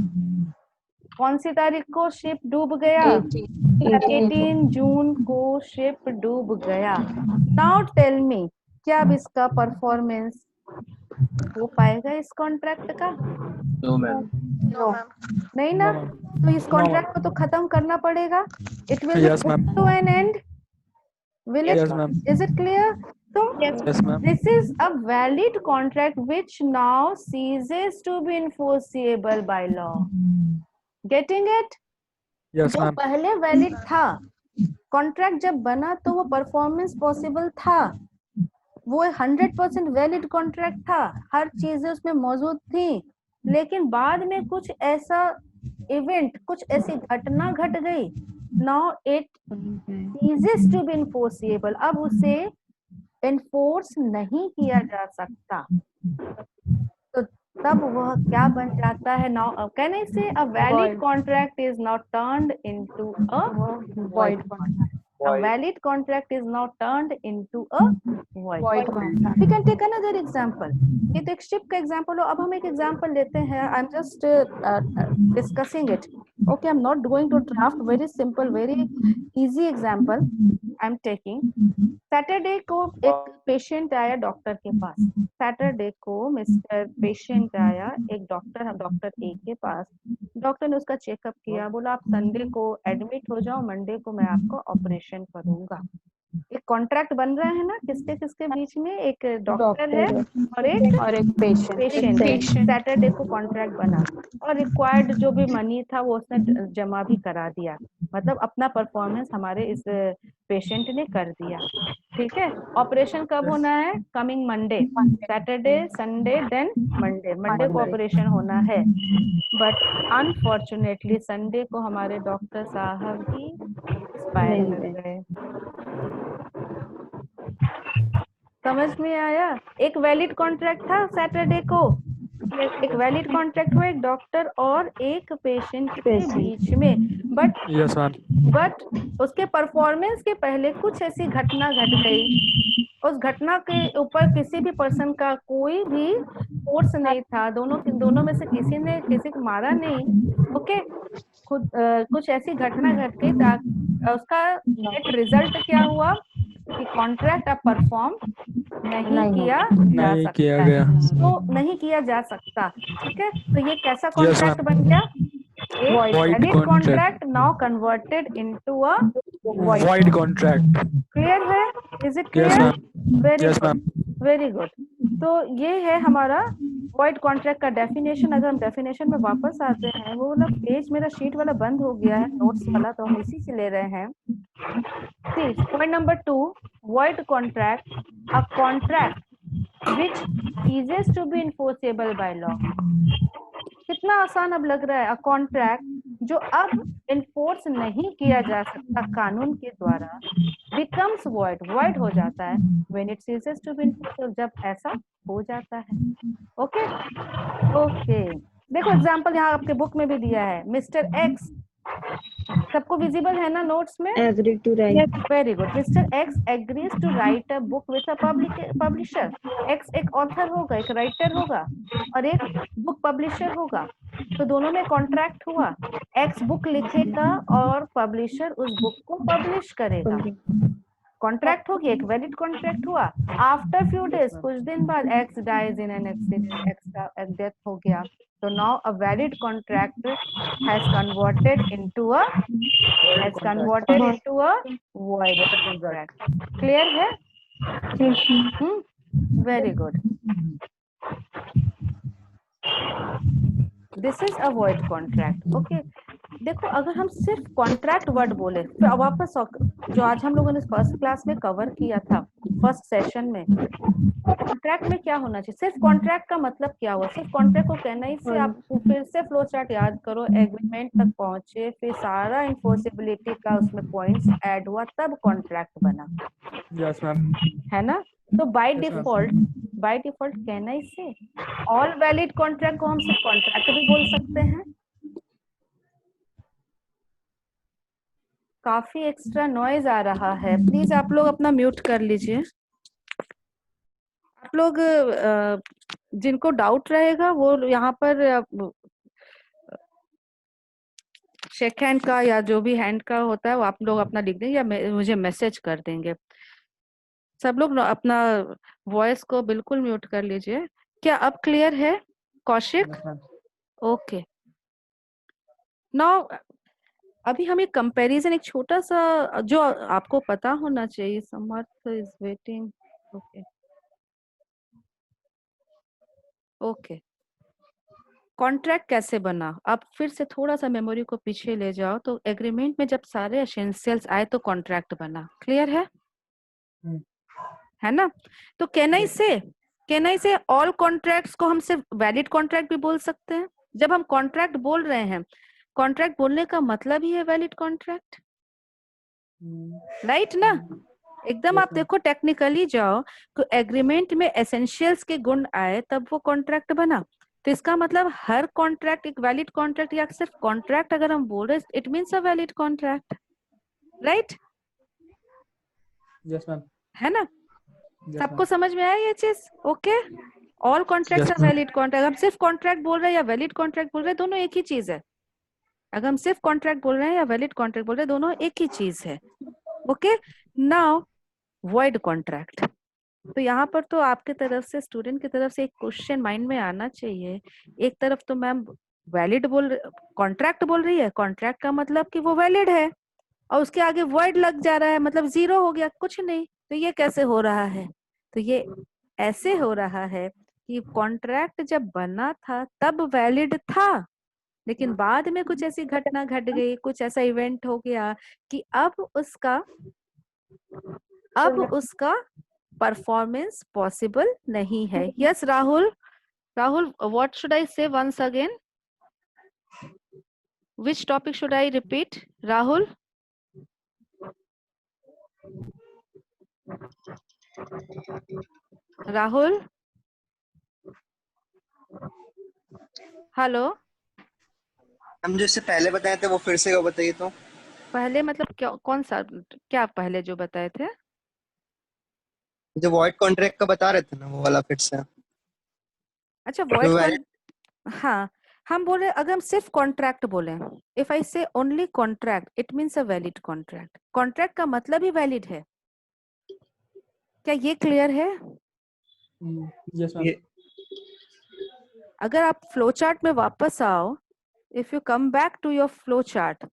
कौन सी तारीख को शिप डूब गया? 18 जून को शिप डूब गया। नाउ टेल मी, क्या अब इसका परफॉर्मेंस हो पाएगा इस कॉन्ट्रैक्ट का? No, ma'am. No, ma'am. नहीं ना? No, ma'am. तो इस कॉन्ट्रैक्ट को तो खत्म करना पड़ेगा। It will Yes, ma'am. To an end, will Yes, it? ma'am. Is it clear? तो Yes, ma'am. this is a valid contract which now ceases to be enforceable by law. Getting it? Yes, जो ma'am. पहले valid था, contract जब बना तो वो performance possible था, वो 100% वैलिड कॉन्ट्रैक्ट था, हर चीजें उसमें मौजूद थी। लेकिन बाद में कुछ ऐसा इवेंट, कुछ ऐसी घटना घट गई, now it ceases to be enforceable। अब उसे एनफोर्स नहीं किया जा सकता, तो तब वह क्या बन जाता है? नाउ कैन आई से अ valid contract is not turned into a void contract। A valid contract is now turned into a void contract। We can take another example। ये तो एक शिप का एग्जाम्पल हो। अब हम एक एग्जाम्पल लेते हैं। I am just discussing it. Okay, I am not going to draft. Very simple, very easy example I am taking. Saturday को एक पेशेंट आया डॉक्टर के पास। सैटरडे को मिस्टर पेशेंट आया एक डॉक्टर ए के पास। डॉक्टर ने उसका चेकअप किया, बोला आप संडे को एडमिट हो जाओ, मंडे को मैं आपको ऑपरेशन करूंगा। एक कॉन्ट्रैक्ट बन रहा है ना किसके किसके बीच में? एक डॉक्टर है और एक पेशेंट है। सैटरडे को कॉन्ट्रैक्ट बना और रिक्वायर्ड जो भी मनी था वो उसने जमा भी करा दिया, मतलब अपना परफॉर्मेंस हमारे इस पेशेंट ने कर दिया। ठीक है, ऑपरेशन कब होना है? Coming Monday. Saturday, Sunday, then Monday को ऑपरेशन होना है। बट अनफॉर्चुनेटली संडे को हमारे डॉक्टर साहब ही एक्सपायर कर गए। समझ में आया? एक वैलिड कॉन्ट्रैक्ट था सैटरडे को, एक वैलिड कॉन्ट्रैक्ट हुआ एक डॉक्टर और एक पेशेंट के बीच में। But Yes, ma'am. उसके परफॉर्मेंस के पहले कुछ ऐसी घटना घट गई, उस घटना के ऊपर किसी भी पर्सन का कोई भी फोर्स नहीं था, दोनों में से किसी ने किसी को मारा नहीं। ओके, खुद कुछ ऐसी घटना घट गई, उसका नेट रिजल्ट क्या हुआ कि कॉन्ट्रैक्ट अब परफॉर्म नहीं किया गया। तो नहीं किया जा सकता। ठीक है, तो ये कैसा कॉन्ट्रैक्ट बन गया? एक valid contract now converted into a Void contract. Clear है? Is it Yes, clear? ma'am. Very Yes, good, ma'am. Very good. तो ये है हमारा वॉइड कॉन्ट्रैक्ट का डेफिनेशन। अगर हम डेफिनेशन में वापस आते हैं, वो वाला पेज मेरा शीट वाला बंद हो गया है, नोट्स वाला, तो हम इसी से ले रहे हैं। Point number 2, void contract, a contract which ceases to be enforceable by law। कितना आसान अब लग रहा है। अ कॉन्ट्रैक्ट जो अब इन्फोर्स नहीं किया जा सकता कानून के द्वारा, becomes void हो जाता है when it ceases to be enforceable, जब ऐसा हो जाता है। ओके ओके, देखो एग्जांपल यहाँ आपके बुक में भी दिया है। मिस्टर एक्स, सबको विजिबल है ना नोट्स में? Agree to write. Very good. Mister X agrees to write a book with a publisher. X एक ऑथर होगा, एक राइटर होगा और एक बुक पब्लिशर होगा, तो दोनों में कॉन्ट्रैक्ट हुआ। एक्स बुक लिखेगा और पब्लिशर उस बुक को पब्लिश करेगा। कॉन्ट्रैक्ट होगी, एक वैलिड कॉन्ट्रैक्ट हुआ। आफ्टर फ्यू डेज, कुछ दिन बाद X dies in an accident, X का डेथ हो गया, तो now a valid contract has converted into a void contract. Clear है? Very good. This is a void contract. Okay देखो अगर हम सिर्फ कॉन्ट्रैक्ट वर्ड बोले फिर वापस जो आज हम लोगों ने फर्स्ट क्लास में कवर किया था फर्स्ट सेशन में, कॉन्ट्रैक्ट में क्या होना चाहिए, सिर्फ कॉन्ट्रैक्ट का मतलब क्या हुआ, सिर्फ कॉन्ट्रैक्ट को कहना ही से आप फिर से फ्लो चार्ट याद करो, एग्रीमेंट तक पहुंचे, फिर सारा इन्फोर्सिबिलिटी का उसमें पॉइंट्स ऐड हुआ तब कॉन्ट्रैक्ट बना. Yes, ma'am. है ना. तो बाय Yes, ma'am. डिफॉल्ट कहना ही से ऑल वैलिड कॉन्ट्रैक्ट को हम सिर्फ कॉन्ट्रैक्ट भी बोल सकते हैं. काफी एक्स्ट्रा नॉइज आ रहा है, प्लीज आप लोग अपना म्यूट कर लीजिए. आप लोग जिनको डाउट रहेगा वो यहाँ पर शेक हैंड का या जो भी हैंड का होता है वो आप लोग अपना लिख देंगे या मुझे मैसेज कर देंगे. सब लोग अपना वॉइस को बिल्कुल म्यूट कर लीजिए. क्या अब क्लियर है Kaushik? Yes, ma'am. Okay now अभी हम एक कंपैरिजन, एक छोटा सा जो आपको पता होना चाहिए. Samarth is waiting. Okay okay contract कैसे बना, अब फिर से थोड़ा सा मेमोरी को पीछे ले जाओ. तो एग्रीमेंट में जब सारे एसेंशियल्स आए तो कॉन्ट्रैक्ट बना. क्लियर है? है ना. तो कैन आई से ऑल कॉन्ट्रैक्ट्स को हम सिर्फ वैलिड कॉन्ट्रैक्ट भी बोल सकते हैं. जब हम कॉन्ट्रैक्ट बोल रहे हैं, कॉन्ट्रैक्ट बोलने का मतलब ही है वैलिड कॉन्ट्रैक्ट, राइट ना. एकदम आप देखो टेक्निकली जाओ तो एग्रीमेंट में एसेंशियल्स के गुण आए तब वो कॉन्ट्रैक्ट बना. तो इसका मतलब हर कॉन्ट्रैक्ट एक वैलिड कॉन्ट्रैक्ट या सिर्फ कॉन्ट्रैक्ट अगर हम बोल रहे हैं it means a valid contract, right? Yes, ma'am. है ना. Yes, सबको ma'am. समझ में आया ये चीज? Okay all contracts Yes, are valid contract. हम सिर्फ कॉन्ट्रैक्ट बोल रहे हैं या वैलिड कॉन्ट्रैक्ट बोल रहे हैं दोनों एक ही चीज है. अगर हम सिर्फ कॉन्ट्रैक्ट बोल रहे हैं या वैलिड कॉन्ट्रैक्ट बोल रहे हैं दोनों एक ही चीज है. Okay now void contract. तो यहाँ पर तो आपके तरफ से स्टूडेंट की तरफ से एक क्वेश्चन माइंड में आना चाहिए. एक तरफ तो मैम वैलिड कॉन्ट्रैक्ट बोल रही है, कॉन्ट्रैक्ट का मतलब कि वो वैलिड है, और उसके आगे वॉइड लग जा रहा है मतलब जीरो हो गया, कुछ नहीं. तो ये कैसे हो रहा है? तो ये ऐसे हो रहा है कि कॉन्ट्रैक्ट जब बना था तब वैलिड था, लेकिन बाद में कुछ ऐसी घटना घट गई, कुछ ऐसा इवेंट हो गया कि अब उसका परफॉर्मेंस पॉसिबल नहीं है. Yes Rahul what should I say once again, which topic should I repeat? Rahul hello. हम जो इससे पहले बताए थे वो फिर से बताइए. तो पहले मतलब क्या, कौन सा, क्या पहले जो बताए थे? जो वॉइड कॉन्ट्रैक्ट का बता रहे थे ना वो वाला फिर से. अच्छा तो वॉइड valid- हाँ हम बोले अगर हम सिर्फ कॉन्ट्रैक्ट बोले, इफ आई से only contract it means a valid contract. Contract का मतलब ही वैलिड है. क्या ये क्लियर है? Yes, ma'am. ये अगर आप फ्लो चार्ट में वापस आओ, if you come back to your flow chart,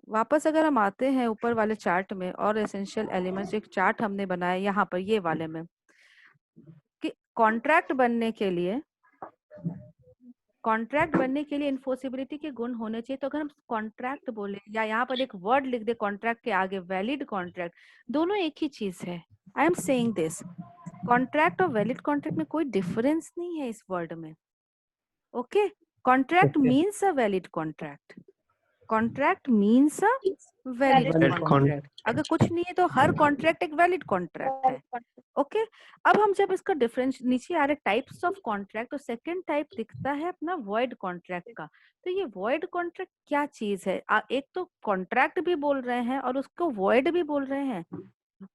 वापस अगर हम आते हैं ऊपर वाले चार्ट में और एसेंशियल एलिमेंट्स, एक चार्ट हमने बनाया यहाँ पर ये वाले में, कि कॉन्ट्रैक्ट बनने के लिए इन्फोर्सिबिलिटी के गुण होने चाहिए. तो अगर हम कॉन्ट्रैक्ट बोले या यहाँ पर एक वर्ड लिख दे कॉन्ट्रैक्ट के आगे, वैलिड कॉन्ट्रैक्ट, दोनों एक ही चीज है. I am saying this, contract और वैलिड कॉन्ट्रैक्ट में कोई डिफरेंस नहीं है इस वर्ड में. ओके कॉन्ट्रैक्ट मीन्स अ वैलिड कॉन्ट्रैक्ट, कॉन्ट्रैक्ट मीन्स अ वैलिड कॉन्ट्रैक्ट. अगर कुछ नहीं है तो हर कॉन्ट्रैक्ट एक वैलिड कॉन्ट्रैक्ट है. ओके अब हम जब इसका डिफरेंस नीचे आ रहे टाइप्स ऑफ कॉन्ट्रैक्ट, तो सेकंड टाइप दिखता है अपना वॉइड कॉन्ट्रैक्ट का. तो ये वॉइड कॉन्ट्रैक्ट क्या चीज है? एक तो कॉन्ट्रैक्ट भी बोल रहे हैं और उसको वॉइड भी बोल रहे हैं.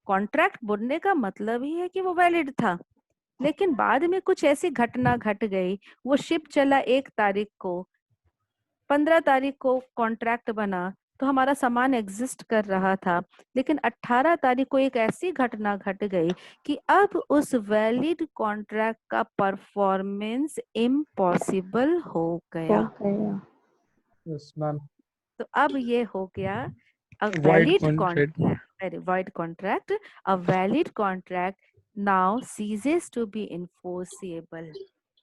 कॉन्ट्रैक्ट बोलने का मतलब ही है कि वो वैलिड था, लेकिन बाद में कुछ ऐसी घटना घट गई, वो शिप चला 1 तारीख को, 15 तारीख को कॉन्ट्रैक्ट बना तो हमारा सामान एग्जिस्ट कर रहा था, लेकिन 18 तारीख को एक ऐसी घटना घट गई कि अब उस वैलिड कॉन्ट्रैक्ट का परफॉर्मेंस इम्पॉसिबल हो गया. Yes, ma'am. तो अब ये हो गया Void valid contract. Contract. void contract. A valid contract now ceases to be enforceable.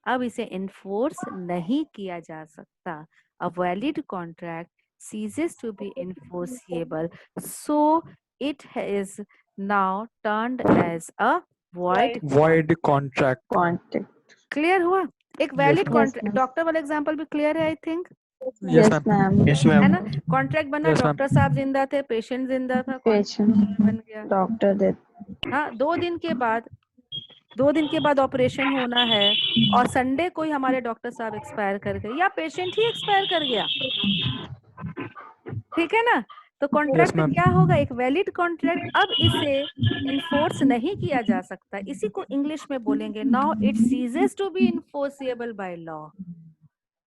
अब इसे enforce नहीं किया जा सकता. A valid contract ceases to be enforceable, so it is now turned as a void contract. Clear हुआ? एक valid Yes, contract. ma'am. Doctor वाला example भी क्लियर है, I think. Yes, ma'am. Yes, है ma'am. ना? कॉन्ट्रैक्ट बना, Yes, ma'am. Doctor साहब जिंदा थे, पेशेंट जिंदा था, Patient, contract बन गया. doctor death. हाँ, 2 दिन के बाद ऑपरेशन होना है और संडे को ही हमारे डॉक्टर साहब एक्सपायर कर गए या पेशेंट ही एक्सपायर कर गया. ठीक है ना? तो कॉन्ट्रैक्ट ma'am. क्या होगा? एक वैलिड कॉन्ट्रैक्ट. अब इसे इन्फोर्स नहीं किया जा सकता. इसी को इंग्लिश में बोलेंगे now it ceases to be enforceable by law.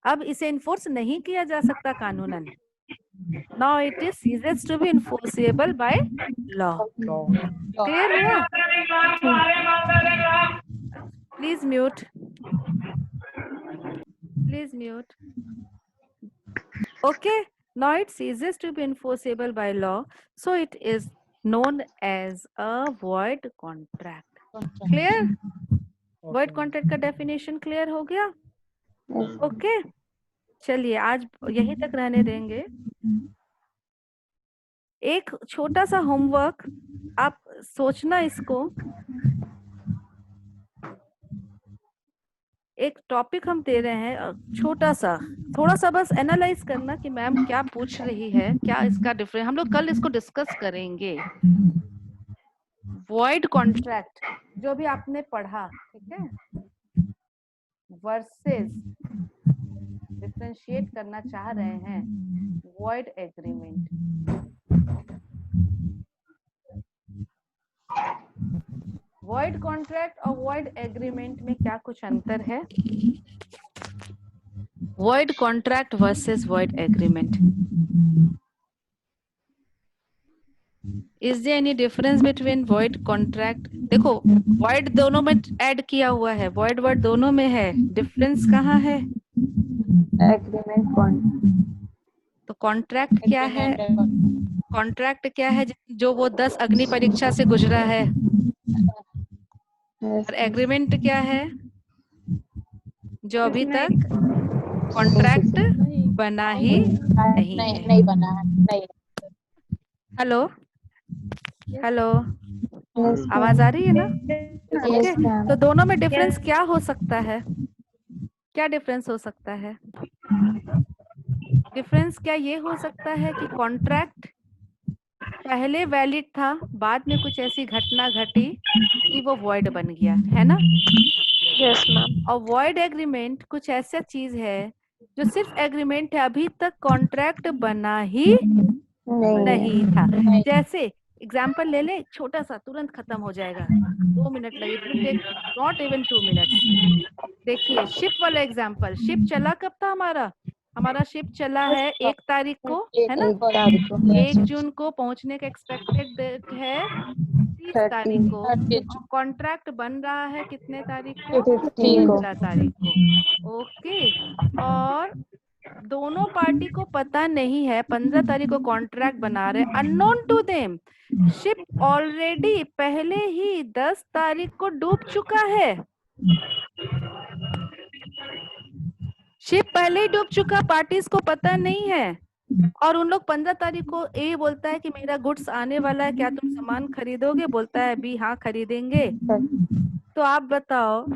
अब इसे इन्फोर्स नहीं किया जा सकता कानूनन. Now it is ceases to be enforceable by law. Clear हुआ? Please mute. Okay, now it ceases to be enforceable by law, so it is known as a void contract. Clear? Void contract का definition clear हो गया? Okay, चलिए आज यहीं तक रहने देंगे. एक छोटा सा होमवर्क आप सोचना इसको. एक टॉपिक हम दे रहे हैं छोटा सा, थोड़ा सा बस एनालाइज करना कि मैम क्या पूछ रही है, क्या इसका डिफरेंस. हम लोग कल इसको डिस्कस करेंगे. वॉइड कॉन्ट्रैक्ट जो भी आपने पढ़ा, ठीक है, वर्सेस डिफरेंशिएट करना चाह रहे हैं वॉइड एग्रीमेंट. वॉइड कॉन्ट्रैक्ट और वॉइड एग्रीमेंट में क्या कुछ अंतर है? Void contract versus void agreement. Is there any difference between void contract? देखो वॉइड दोनों में ऐड किया हुआ है, वॉइड वर्ड दोनों में है, डिफरेंस कहाँ है? Agreement तो कॉन्ट्रैक्ट क्या है? कॉन्ट्रैक्ट क्या है? जो वो 10 अग्नि परीक्षा से गुजरा है. और एग्रीमेंट क्या है? जो अभी तक कॉन्ट्रैक्ट बना ही नहीं बना है. हेलो हेलो, आवाज आ रही है ना? Yes, ma'am. तो दोनों में डिफरेंस क्या हो सकता है? क्या डिफरेंस हो सकता है? डिफरेंस क्या ये हो सकता है कि कॉन्ट्रैक्ट पहले वैलिड था, बाद में कुछ ऐसी घटना घटी कि वो वॉइड बन गया, है ना? Yes, ma'am. और वॉइड एग्रीमेंट कुछ ऐसा चीज है जो सिर्फ एग्रीमेंट है, अभी तक कॉन्ट्रैक्ट बना ही नहीं था. जैसे एग्जाम्पल ले ले, छोटा सा, तुरंत खत्म हो जाएगा, 2 मिनट लगेगा, नॉट इवन 2 मिनट्स. देखिए शिप वाला एग्जाम्पल. शिप चला कब था? हमारा शिप चला है 1 तारीख को, है ना? 1 जून को पहुंचने का एक्सपेक्टेड डेट है 30 तारीख को. कॉन्ट्रैक्ट बन रहा है कितने तारीख को? 15 तारीख को. ओके, और दोनों पार्टी को पता नहीं है 15 तारीख को कॉन्ट्रैक्ट बना रहे, unknown to them. Ship already पहले ही 10 तारीख को डूब चुका है. शिप पहले ही डूब चुका, पार्टीज को पता नहीं है. और उन लोग 15 तारीख को ए बोलता है कि मेरा गुड्स आने वाला है, क्या तुम सामान खरीदोगे? बोलता है बी हाँ खरीदेंगे. तो आप बताओ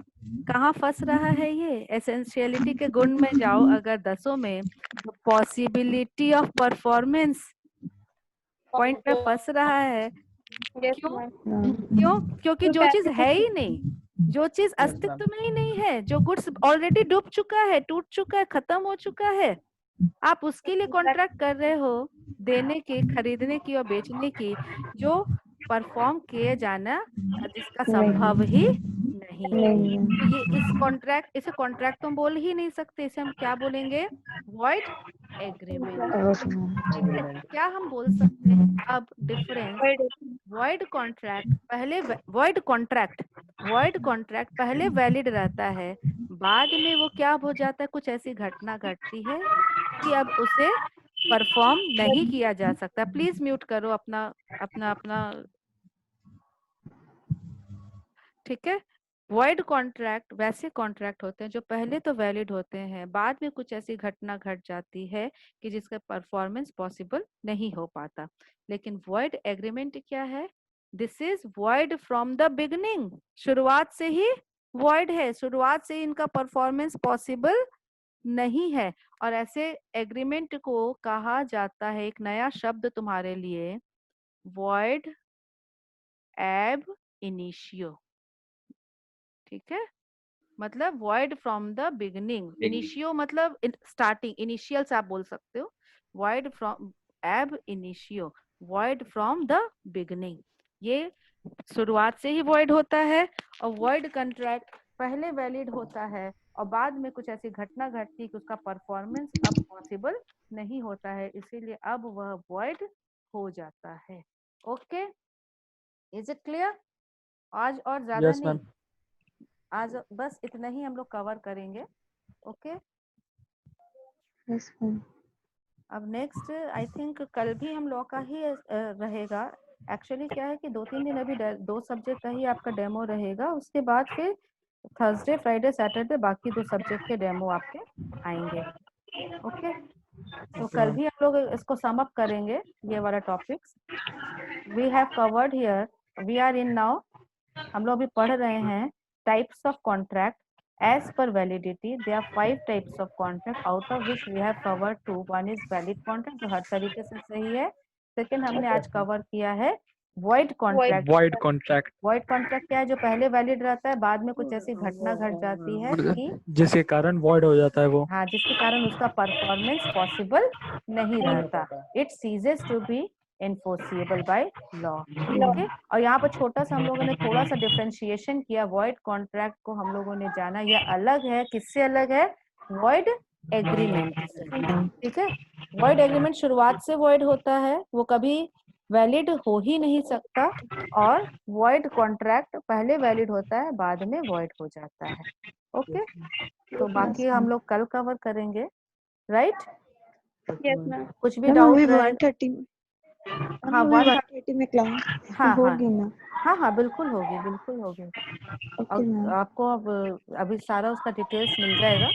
कहाँ फंस रहा है ये? एसेंशियलिटी के गुण में जाओ अगर 10 में, तो पॉसिबिलिटी ऑफ परफॉर्मेंस पॉइंट पे फंस रहा है. क्यों? क्योंकि जो चीज है ही नहीं, जो चीज अस्तित्व में ही नहीं है, जो गुड्स ऑलरेडी डूब चुका है, टूट चुका है, खत्म हो चुका है, आप उसके लिए कॉन्ट्रैक्ट कर रहे हो देने की, खरीदने की और बेचने की, जो परफॉर्म किए जाना जिसका संभव ही नहीं है. तो ये इसे कॉन्ट्रैक्ट तो बोल ही नहीं सकते, इसे हम क्या बोलेंगे? Void agreement. क्या हम बोल सकते हैं अब डिफरेंस? वॉइड कॉन्ट्रैक्ट पहले वैलिड रहता है, बाद में वो क्या हो जाता है, कुछ ऐसी घटना घटती है कि अब उसे परफॉर्म नहीं किया जा सकता। प्लीज म्यूट करो अपना अपना अपना ठीक है। वॉइड कॉन्ट्रैक्ट वैसे कॉन्ट्रैक्ट होते हैं जो पहले तो वैलिड होते हैं, बाद में कुछ ऐसी घटना घट जाती है कि जिसका परफॉर्मेंस पॉसिबल नहीं हो पाता। लेकिन वॉइड एग्रीमेंट क्या है? This is void from the beginning, शुरुआत से ही वॉइड है, शुरुआत से ही इनका परफॉर्मेंस पॉसिबल नहीं है। और ऐसे एग्रीमेंट को कहा जाता है, एक नया शब्द तुम्हारे लिए, वॉइड एब इनिशियो। ठीक है, मतलब void from the beginning, initio मतलब स्टार्टिंग, इनिशियल्स आप बोल सकते हो। वॉइड फ्रॉम एब initio, void from the beginning, ये शुरुआत से ही वॉइड होता है। और वॉइड कॉन्ट्रैक्ट पहले वैलिड होता है और बाद में कुछ ऐसी घटना घटती है कि उसका परफॉर्मेंस अब पॉसिबल नहीं होता है, इसीलिए अब वह वॉइड हो जाता है। Okay, is it clear? आज और ज्यादा यस नहीं, मैम। आज बस इतना ही हम लोग कवर करेंगे। Okay, Yes, ma'am. अब नेक्स्ट आई थिंक कल भी हम लोग का ही रहेगा। एक्चुअली क्या है कि 2-3 दिन अभी 2 सब्जेक्ट का ही आपका डेमो रहेगा, उसके बाद फिर थर्सडे फ्राइडे सैटरडे बाकी 2 सब्जेक्ट के डेमो आपके आएंगे। ओके, तो कल भी हम लोग इसको सम अप करेंगे, ये वाला topics we have covered here. We are in now, हम लोग अभी पढ़ रहे हैं types of contract as per validity. There are 5 types of contract, out of which we have covered 2. One is valid contract जो हर तरीके से सही है। सेकंड हमने आज कवर किया है void contract। Void contract void contract क्या है? जो पहले वैलिड रहता है, बाद में कुछ ऐसी घटना घट जाती है कि जिसके कारण वॉइड हो जाता है वो। हाँ, जिसके कारण उसका परफॉर्मेंस पॉसिबल नहीं रहता, it ceases to be enforceable by law। ठीक है, और यहाँ पर छोटा सा हम लोगों ने थोड़ा सा डिफरेंशिएशन किया, void contract को हम लोगों ने जाना यह अलग है, किससे अलग है? void agreement से। ठीक है, void agreement शुरुआत से void होता है, वो कभी वैलिड हो ही नहीं सकता, और void contract पहले वैलिड होता है, बाद में void हो जाता है। ओके, तो बाकी हम लोग कल कवर करेंगे, राइट? Yes, ma'am. कुछ भी मैम डाउट अभी रहे? 1:30 में हाँ, 1:30 में क्लास हाँ होगी ना? हाँ हाँ, बिल्कुल होगी, बिल्कुल होगी। ओके और मैम। आपको अब अभी सारा उसका डिटेल्स मिल जाएगा,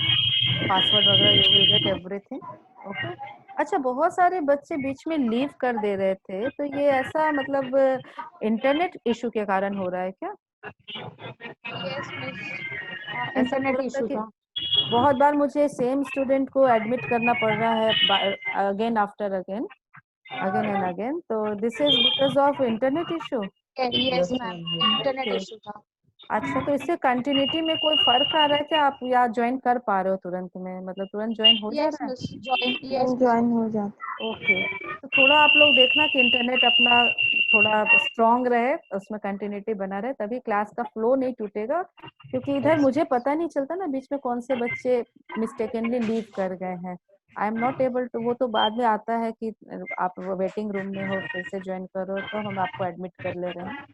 पासवर्ड वगैरह, you will get everything. Okay, अच्छा, बहुत सारे बच्चे बीच में लीव कर दे रहे थे, तो ये ऐसा मतलब इंटरनेट इशू के कारण हो रहा है क्या? ऐसा इंटरनेट थोड़ा सा इशू कि था। बहुत बार मुझे सेम स्टूडेंट को एडमिट करना पड़ रहा है again after again and again, तो this is because of internet issue. Yes ma'am, internet okay, issue था। अच्छा, तो इससे कंटिन्यूटी में कोई फर्क आ रहा है क्या? आप या ज्वाइन कर पा रहे हो तुरंत में, मतलब तुरंत ज्वाइन हो जा यस रहा है? मिस, ज्वाइन हो जाता। ओके, तो थोड़ा आप लोग देखना कि इंटरनेट अपना थोड़ा स्ट्रांग रहे, उसमें कंटिन्यूटी बना रहे, तभी क्लास का फ्लो नहीं टूटेगा। क्योंकि इधर मुझे पता नहीं चलता ना बीच में कौन से बच्चे मिस्टेकनली लीव कर गए हैं। I am not able to, वो तो बाद में आता है कि आप वेटिंग रूम में हो, फिर से ज्वाइन करो, तो हम आपको एडमिट कर ले रहे हैं।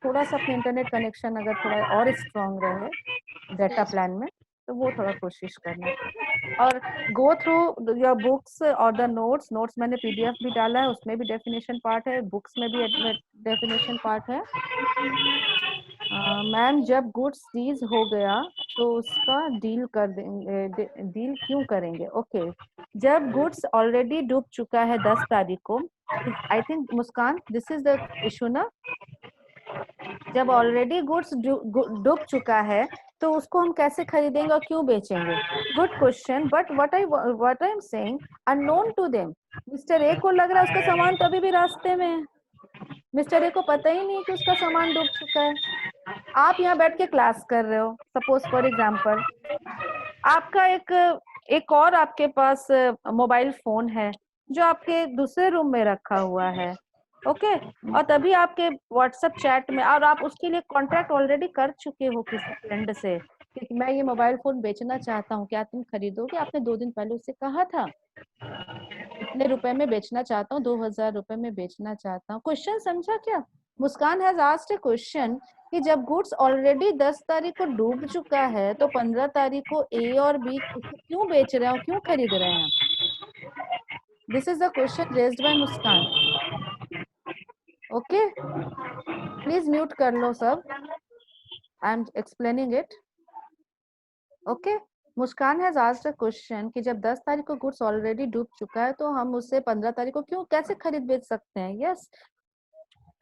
थोड़ा सा अपने इंटरनेट कनेक्शन अगर थोड़ा और स्ट्रांग रहे डाटा प्लान में, तो वो थोड़ा कोशिश करना। और गो थ्रू योर बुक्स और द नोट्स मैंने पीडीएफ भी डाला है, उसमें भी डेफिनेशन पार्ट है, बुक्स में भी डेफिनेशन पार्ट है। मैम, जब गुड्स सीज हो गया तो उसका डील कर देंगे, डील क्यों करेंगे? ओके, जब गुड्स ऑलरेडी डूब चुका है 10 तारीख को, I think Muskan this is the issue ना, जब ऑलरेडी गुड्स डूब चुका है तो उसको हम कैसे खरीदेंगे और क्यों बेचेंगे? Good question, but what I am saying, unknown to them. Mister A को लग रहा है उसका सामान तो अभी भी रास्ते में है, मिस्टर ए को पता ही नहीं कि उसका सामान डूब चुका है। आप यहाँ बैठ के क्लास कर रहे हो, सपोज फॉर एग्जाम्पल, आपका एक और आपके पास मोबाइल फोन है जो आपके दूसरे रूम में रखा हुआ है, ओके, और तभी आपके व्हाट्सएप चैट में, और आप उसके लिए कॉन्ट्रैक्ट ऑलरेडी कर चुके हो किसी फ्रेंड से कि मैं ये मोबाइल फोन बेचना चाहता हूँ, क्या तुम खरीदोगे? आपने 2 दिन पहले उससे कहा था इतने रुपए में बेचना चाहता हूँ, 2000 रुपए में बेचना चाहता हूँ। क्वेश्चन समझा क्या? मुस्कान हैज आस्क्ड ए क्वेश्चन कि जब गुड्स ऑलरेडी 10 तारीख को डूब चुका है तो 15 तारीख को ए और बी क्यों बेच रहे हैं और क्यों खरीद रहे हैं? This is the question raised by Muskan. Okay, please mute कर लो सब. I am explaining it. Okay, Muskan has asked a question कि जब 10 तारीख को गुड्स ऑलरेडी डूब चुका है तो हम उससे 15 तारीख को क्यों कैसे खरीद बेच सकते हैं? यस,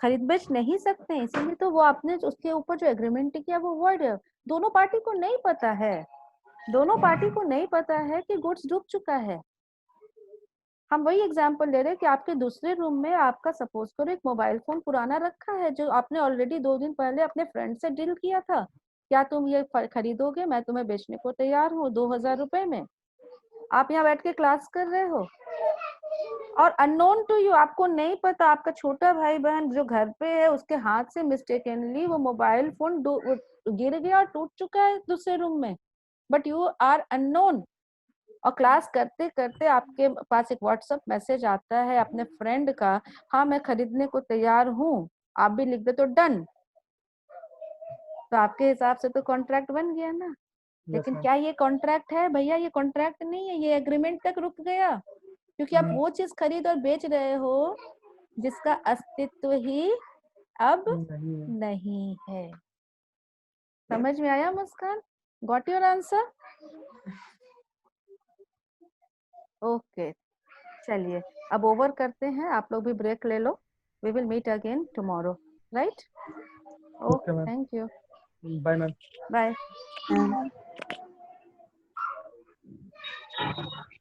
खरीद बेच नहीं सकते हैं, इसीलिए तो वो आपने उसके ऊपर जो एग्रीमेंट किया वो वर्ड है. दोनों पार्टी को नहीं पता है, दोनों पार्टी को नहीं पता है कि गुड्स डूब चुका है. हम वही एग्जांपल ले रहे हैं कि आपके दूसरे रूम में आपका सपोज करो एक मोबाइल फोन पुराना रखा है जो आपने ऑलरेडी 2 दिन पहले अपने फ्रेंड से डील किया था. क्या तुम ये खरीदोगे? मैं तुम्हें बेचने को तैयार हूँ 2000 रुपए में. आप यहाँ बैठ के क्लास कर रहे हो और अननोन टू यू, आपको नहीं पता, आपका छोटा भाई बहन जो घर पे है उसके हाथ से मिस्टेकनली वो मोबाइल फोन गिर गया और टूट चुका है दूसरे रूम में, बट यू आर अननोन. और क्लास करते करते आपके पास एक व्हाट्सएप मैसेज आता है अपने फ्रेंड का, हाँ मैं खरीदने को तैयार हूँ, आप भी लिख दे तो डन. तो आपके हिसाब से तो कॉन्ट्रैक्ट बन गया ना. लेकिन क्या ये कॉन्ट्रैक्ट है? भैया ये कॉन्ट्रैक्ट नहीं है, ये एग्रीमेंट तक रुक गया, क्योंकि आप वो चीज खरीद और बेच रहे हो जिसका अस्तित्व ही अब नहीं है. समझ में आया Muskaan? Got your answer? Okay, चलिए अब ओवर करते हैं, आप लोग भी ब्रेक ले लो. We will meet again tomorrow, right? Okay, thank you. Bye ma'am. Bye. And